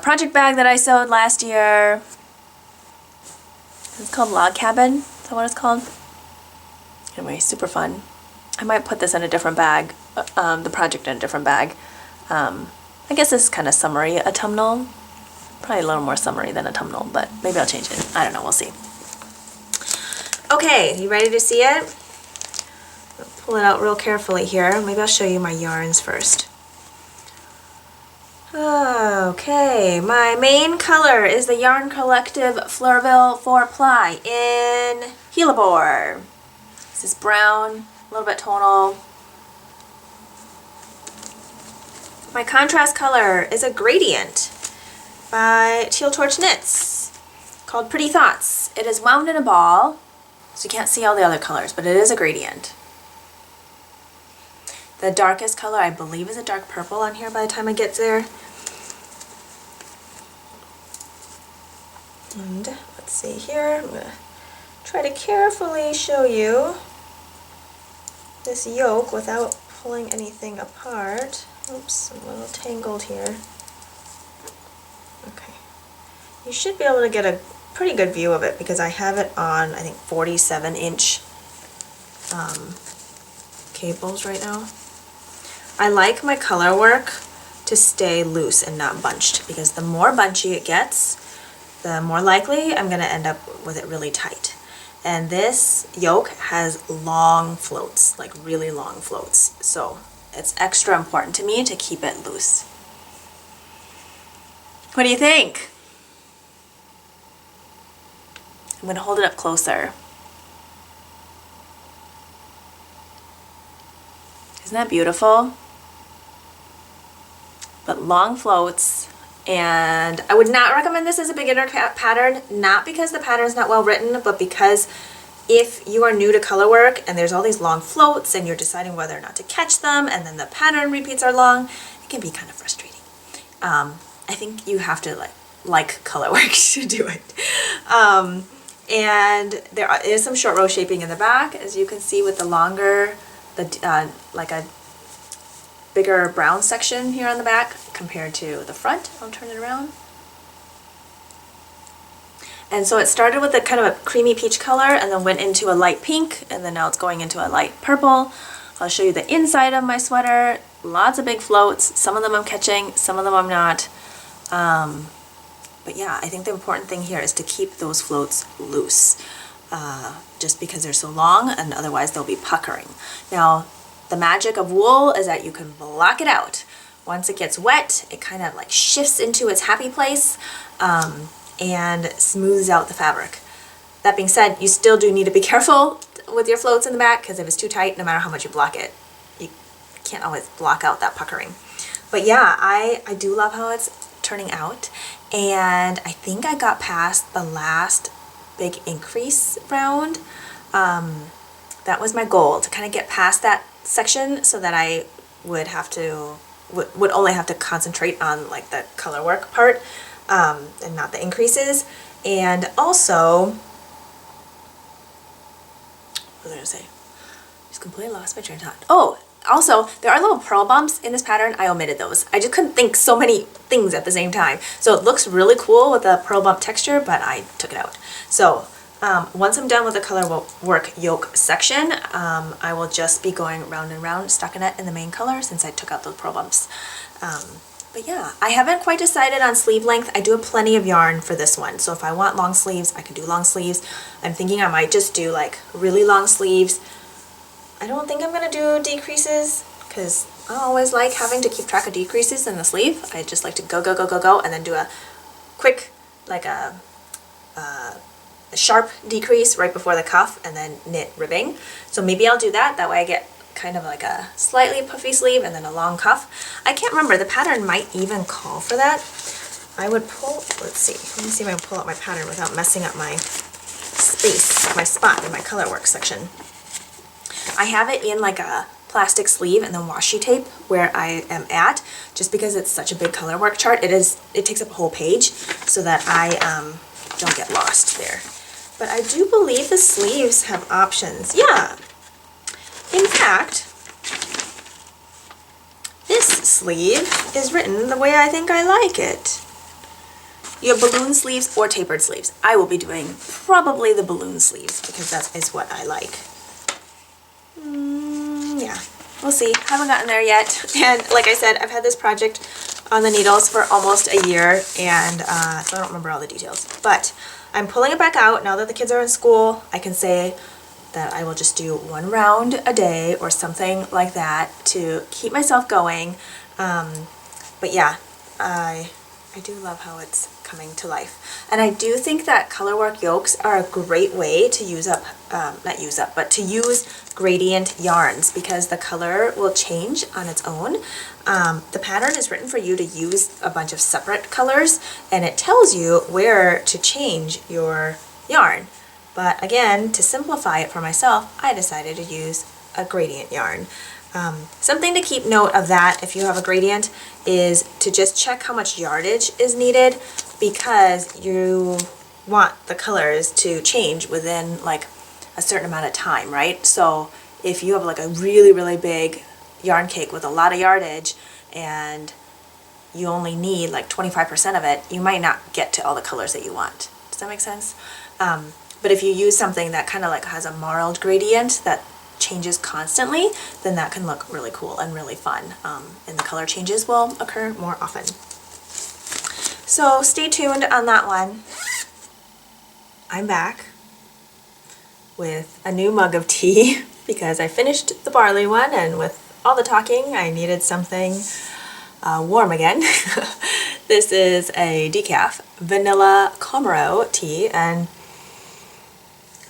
project bag that I sewed last year. It's called Log Cabin. Is that what it's called? Anyway, super fun. I might put this in a different bag, the project in a different bag. I guess this is kind of summery autumnal. Probably a little more summery than autumnal, but maybe I'll change it. I don't know, we'll see. Okay, you ready to see it? I'll pull it out real carefully here. Maybe I'll show you my yarns first. Okay, my main color is the Yarn Collective Fleurville 4-ply in Helibore. This is brown, a little bit tonal. My contrast color is a gradient by Teal Torch Knits called Pretty Thoughts. It is wound in a ball, so you can't see all the other colors, but it is a gradient. The darkest color, I believe, is a dark purple on here by the time I get there. And let's see here, I'm going to try to carefully show you this yoke without pulling anything apart. Oops, I'm a little tangled here. Okay. You should be able to get a pretty good view of it because I have it on, I think, 47-inch cables right now. I like my color work to stay loose and not bunched, because the more bunchy it gets, the more likely I'm going to end up with it really tight. And this yoke has long floats, like really long floats, so it's extra important to me to keep it loose. What do you think? I'm going to hold it up closer. Isn't that beautiful? But long floats, and I would not recommend this as a beginner pattern, not because the pattern is not well written, but because if you are new to color work and there's all these long floats and you're deciding whether or not to catch them, and then the pattern repeats are long, it can be kind of frustrating. I think you have to like color work to do it. And there is some short row shaping in the back, as you can see with the longer, like a bigger brown section here on the back compared to the front. I'll turn it around. And so it started with a kind of a creamy peach color and then went into a light pink, and then now it's going into a light purple. I'll show you the inside of my sweater. Lots of big floats. Some of them I'm catching, some of them I'm not. But yeah, I think the important thing here is to keep those floats loose, just because they're so long, and otherwise they'll be puckering. Now, the magic of wool is that you can block it out. Once it gets wet, it kind of like shifts into its happy place and smooths out the fabric. That being said, you still do need to be careful with your floats in the back, because if it's too tight, no matter how much you block it, you can't always block out that puckering. But yeah, I do love how it's turning out, and I think I got past the last big increase round. That was my goal, to kind of get past that section so that I would have to would only have to concentrate on like the color work part and not the increases. And also, what was I gonna say? Just completely lost my train of thought. Oh, also, there are little pearl bumps in this pattern. I omitted those. I just couldn't think so many things at the same time. So it looks really cool with the pearl bump texture, but I took it out. So once I'm done with the color work yoke section, I will just be going round and round, stockinette in the main color, since I took out those pearl bumps. But yeah, I haven't quite decided on sleeve length. I do have plenty of yarn for this one, so if I want long sleeves, I can do long sleeves. I'm thinking I might just do like really long sleeves. I don't think I'm gonna do decreases, because I always like having to keep track of decreases in the sleeve. I just like to go, go, go, go, go, and then do a quick, like a sharp decrease right before the cuff, and then knit ribbing. So maybe I'll do that. That way I get kind of like a slightly puffy sleeve and then a long cuff. I can't remember. The pattern might even call for that. I would pull, let's see. Let me see if I can pull out my pattern without messing up my space, my spot in my color work section. I have it in like a plastic sleeve and then washi tape where I am at, just because it's such a big color work chart. It takes up a whole page, so that I don't get lost there. But I do believe the sleeves have options. Yeah. In fact, this sleeve is written the way I think I like it. You have balloon sleeves or tapered sleeves. I will be doing probably the balloon sleeves, because that is what I like. Yeah, we'll see. Haven't gotten there yet. And like I said, I've had this project on the needles for almost a year, and so I don't remember all the details. But I'm pulling it back out now that the kids are in school. I can say that I will just do one round a day or something like that to keep myself going. But yeah, I do love how it's coming to life. And I do think that color work yokes are a great way to use up, to use gradient yarns, because the color will change on its own. The pattern is written for you to use a bunch of separate colors, and it tells you where to change your yarn. But again, to simplify it for myself, I decided to use a gradient yarn. Something to keep note of that, if you have a gradient, is to just check how much yardage is needed, because you want the colors to change within like a certain amount of time, right? So if you have like a really, really big yarn cake with a lot of yardage, and you only need like 25% of it, you might not get to all the colors that you want. Does that make sense? But if you use something that kind of like has a marled gradient that changes constantly, then that can look really cool and really fun. And the color changes will occur more often. So stay tuned on that one. I'm back with a new mug of tea because I finished the barley one, and with all the talking I needed something warm again. This is a decaf vanilla Comro tea, and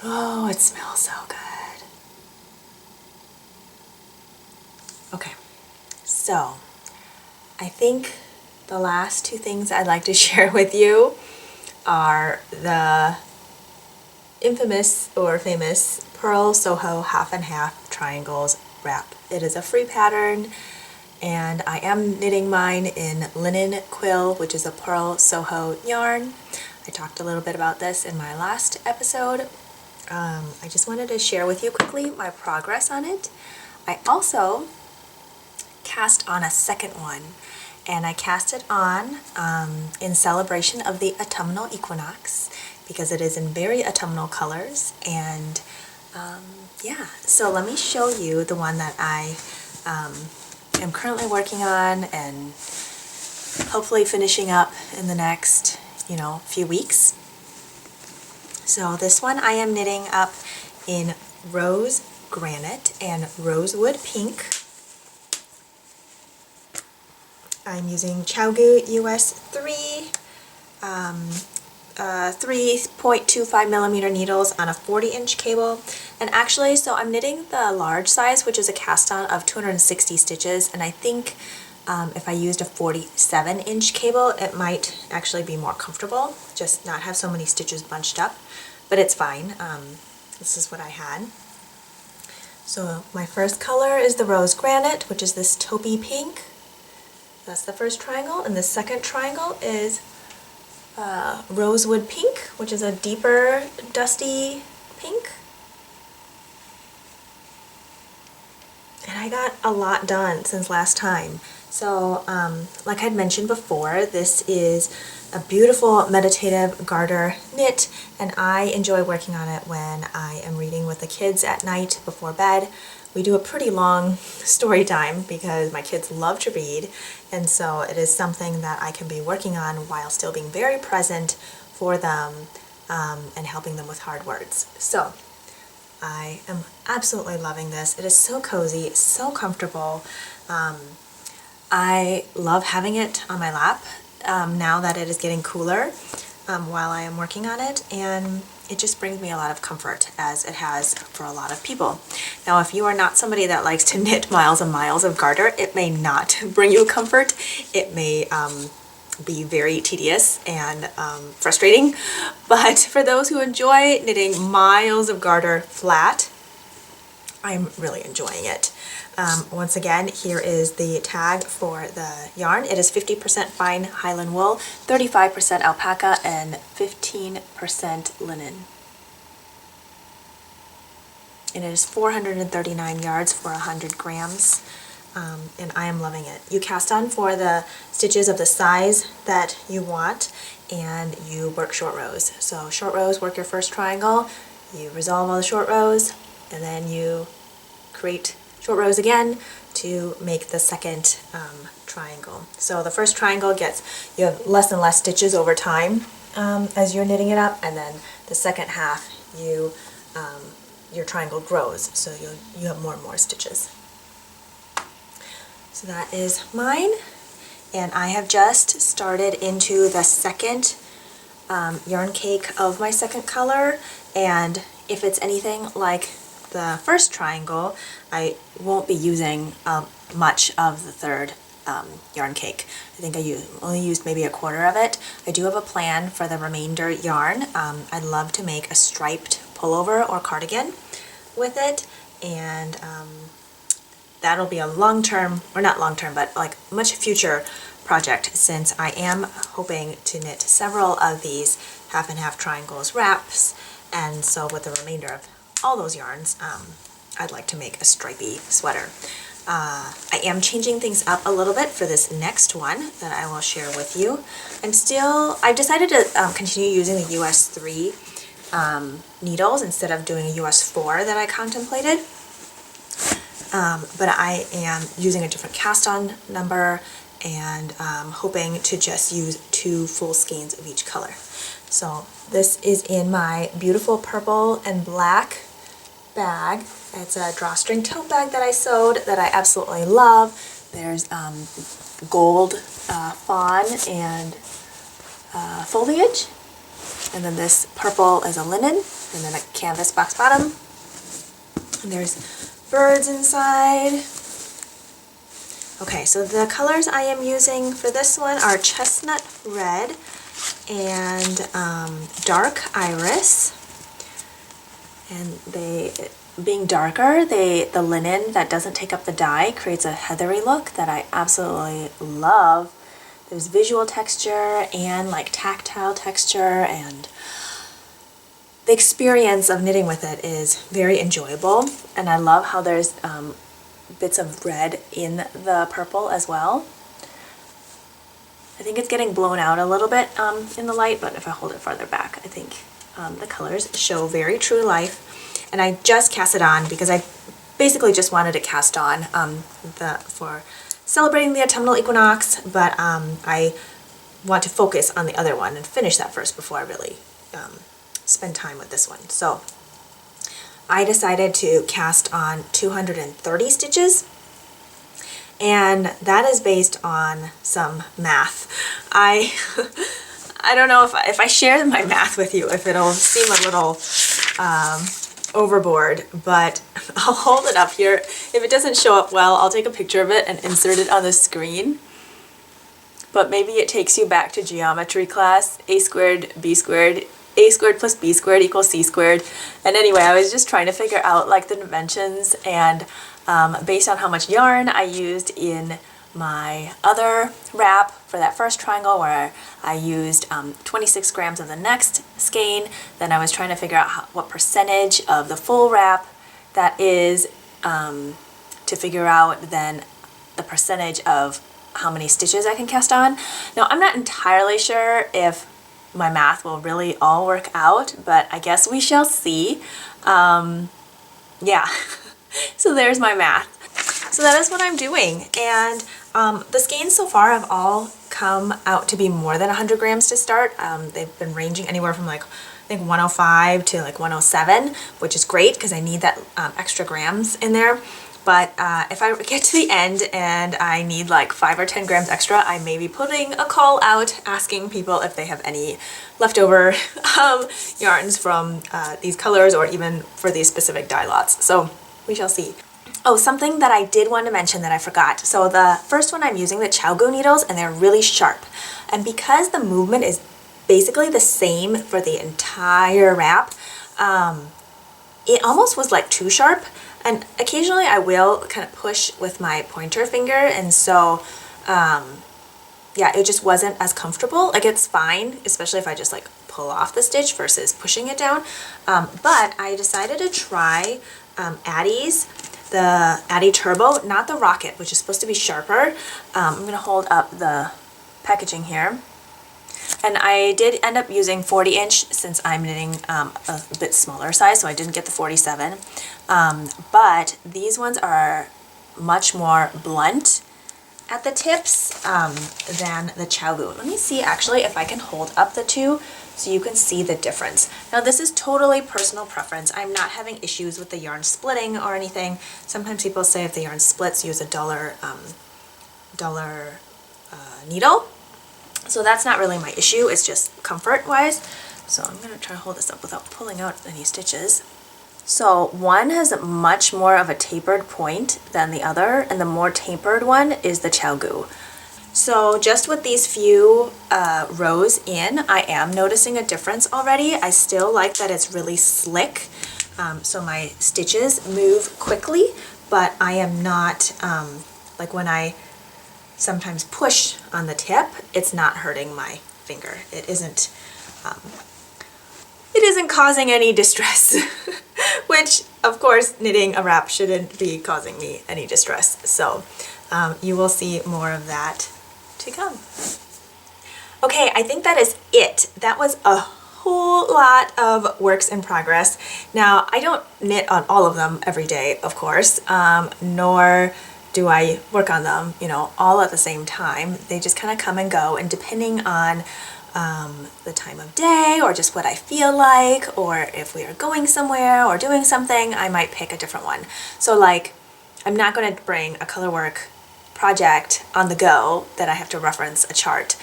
oh, it smells so good. Okay, so I think the last two things I'd like to share with you are the infamous or famous Pearl Soho half and half triangles wrap. It is a free pattern, and I am knitting mine in linen quill, which is a Pearl Soho yarn. I talked a little bit about this in my last episode. I just wanted to share with you quickly my progress on it. I also cast on a second one, and I cast it on in celebration of the autumnal equinox because it is in very autumnal colors. And yeah, so let me show you the one that I am currently working on and hopefully finishing up in the next, few weeks. So this one I am knitting up in rose granite and rosewood pink. I'm using ChowGoo US 3.25 millimeter needles on a 40-inch cable. And actually, so I'm knitting the large size, which is a cast on of 260 stitches, and I think if I used a 47-inch cable, it might actually be more comfortable, just not have so many stitches bunched up, but it's fine. This is what I had. So my first color is the rose granite, which is this taupey pink. That's the first triangle, and the second triangle is rosewood pink, which is a deeper dusty pink. And I got a lot done since last time. So like I'd mentioned before, this is a beautiful meditative garter knit, and I enjoy working on it when I am reading with the kids at night before bed. We do a pretty long story time because my kids love to read, and so it is something that I can be working on while still being very present for them and helping them with hard words. So I am absolutely loving this. It is so cozy, so comfortable. I love having it on my lap now that it is getting cooler while I am working on it, and it just brings me a lot of comfort, as it has for a lot of people. Now, if you are not somebody that likes to knit miles and miles of garter, it may not bring you comfort. It may be very tedious and frustrating, but for those who enjoy knitting miles of garter flat, I'm really enjoying it. Once again, here is the tag for the yarn. It is 50% fine Highland wool, 35% alpaca, and 15% linen. And it is 439 yards for 100 grams, and I am loving it. You cast on for the stitches of the size that you want, and you work short rows. So short rows, work your first triangle, you resolve all the short rows, and then you create short rows again to make the second triangle. So the first triangle you have less and less stitches over time as you're knitting it up, and then the second half your triangle grows, so you have more and more stitches. So that is mine, and I have just started into the second yarn cake of my second color, and if it's anything like the first triangle, I won't be using much of the third yarn cake. I think I only used maybe a quarter of it. I do have a plan for the remainder yarn. I'd love to make a striped pullover or cardigan with it, and that'll be a long-term, or not long-term, but like much future project, since I am hoping to knit several of these half and half triangles wraps, and so with the remainder of all those yarns, I'd like to make a stripy sweater. I am changing things up a little bit for this next one that I will share with you. I've decided to continue using the US 3 needles instead of doing a US 4 that I contemplated. But I am using a different cast on number and hoping to just use 2 full skeins of each color. So this is in my beautiful purple and black bag. It's a drawstring tote bag that I sewed that I absolutely love. There's gold fawn and foliage, and then this purple is a linen, and then a canvas box bottom, and there's birds inside. Okay, so the colors I am using for this one are chestnut red and dark iris. And being darker, the linen that doesn't take up the dye creates a heathery look that I absolutely love. There's visual texture and like tactile texture, and the experience of knitting with it is very enjoyable. And I love how there's bits of red in the purple as well. I think it's getting blown out a little bit in the light, but if I hold it farther back, I think the colors show very true life. And I just cast it on because I basically just wanted it cast on for celebrating the autumnal equinox, but I want to focus on the other one and finish that first before I really spend time with this one. So I decided to cast on 230 stitches, and that is based on some math. I don't know if I share my math with you, if it'll seem a little overboard, but I'll hold it up here. If it doesn't show up well, I'll take a picture of it and insert it on the screen. But maybe it takes you back to geometry class, a squared plus b squared equals c squared. And anyway, I was just trying to figure out like the dimensions, and based on how much yarn I used in my other wrap for that first triangle, where I used 26 grams of the next skein, then I was trying to figure out what percentage of the full wrap that is, to figure out then the percentage of how many stitches I can cast on. Now, I'm not entirely sure if my math will really all work out, but I guess we shall see. Yeah, so there's my math. So that is what I'm doing, and the skeins so far have all come out to be more than 100 grams to start. They've been ranging anywhere from like, I think 105 to like 107, which is great because I need that extra grams in there. But if I get to the end and I need like 5 or 10 grams extra, I may be putting a call out asking people if they have any leftover yarns from these colors, or even for these specific dye lots. So we shall see. Oh, something that I did want to mention that I forgot. So the first one I'm using the Chow needles, and they're really sharp. And because the movement is basically the same for the entire wrap, it almost was like too sharp. And occasionally I will kind of push with my pointer finger, and so yeah, it just wasn't as comfortable. Like, it's fine, especially if I just like pull off the stitch versus pushing it down. But I decided to try Addie's, the Addie Turbo, not the Rocket, which is supposed to be sharper. I'm going to hold up the packaging here. And I did end up using 40 inch since I'm knitting a bit smaller size, so I didn't get the 47. But these ones are much more blunt at the tips than the Chow. Let me see actually if I can hold up the two so you can see the difference. Now, this is totally personal preference. I'm not having issues with the yarn splitting or anything. Sometimes people say if the yarn splits, use a duller needle. So that's not really my issue, it's just comfort-wise. So I'm going to try to hold this up without pulling out any stitches. So one has much more of a tapered point than the other, and the more tapered one is the Chow. So just with these few rows in, I am noticing a difference already. I still like that it's really slick, so my stitches move quickly, but I am not, like when I sometimes push on the tip, it's not hurting my finger. It isn't causing any distress. which of course knitting a wrap shouldn't be causing me any distress. So you will see more of that to come. Okay, I think that is it. That was a whole lot of works in progress. Now, I don't knit on all of them every day, of course, nor do I work on them, you know, all at the same time. They just kind of come and go, and depending on the time of day or just what I feel like, or if we are going somewhere or doing something, I might pick a different one. So like, I'm not going to bring a colorwork project on the go that I have to reference a chart.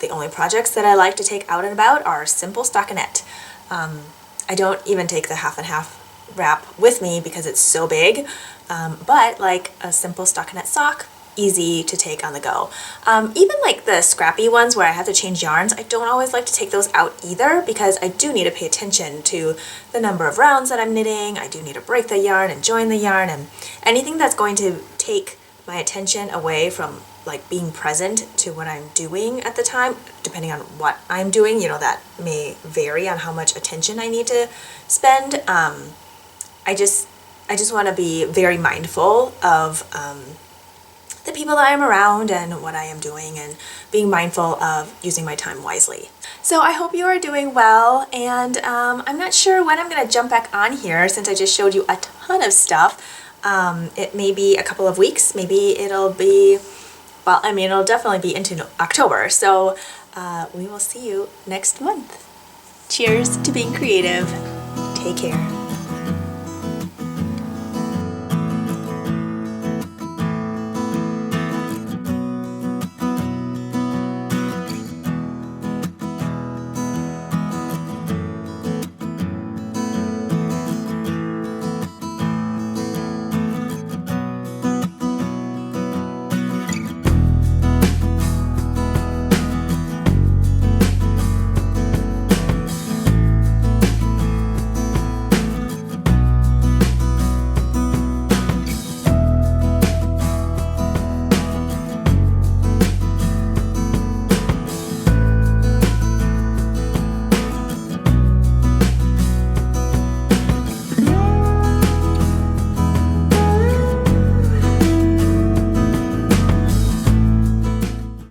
The only projects that I like to take out and about are simple stockinette. I don't even take the half and half wrap with me because it's so big, but like a simple stockinette sock, easy to take on the go. Even like the scrappy ones where I have to change yarns, I don't always like to take those out either, because I do need to pay attention to the number of rounds that I'm knitting. I do need to break the yarn and join the yarn, and anything that's going to take my attention away from like being present to what I'm doing at the time, depending on what I'm doing, you know, that may vary on how much attention I need to spend. I just want to be very mindful of the people that I am around and what I am doing, and being mindful of using my time wisely. So I hope you are doing well, and I'm not sure when I'm going to jump back on here since I just showed you a ton of stuff. It may be a couple of weeks, maybe it'll be, well, I mean, it'll definitely be into October, so we will see you next month. Cheers to being creative. Take care.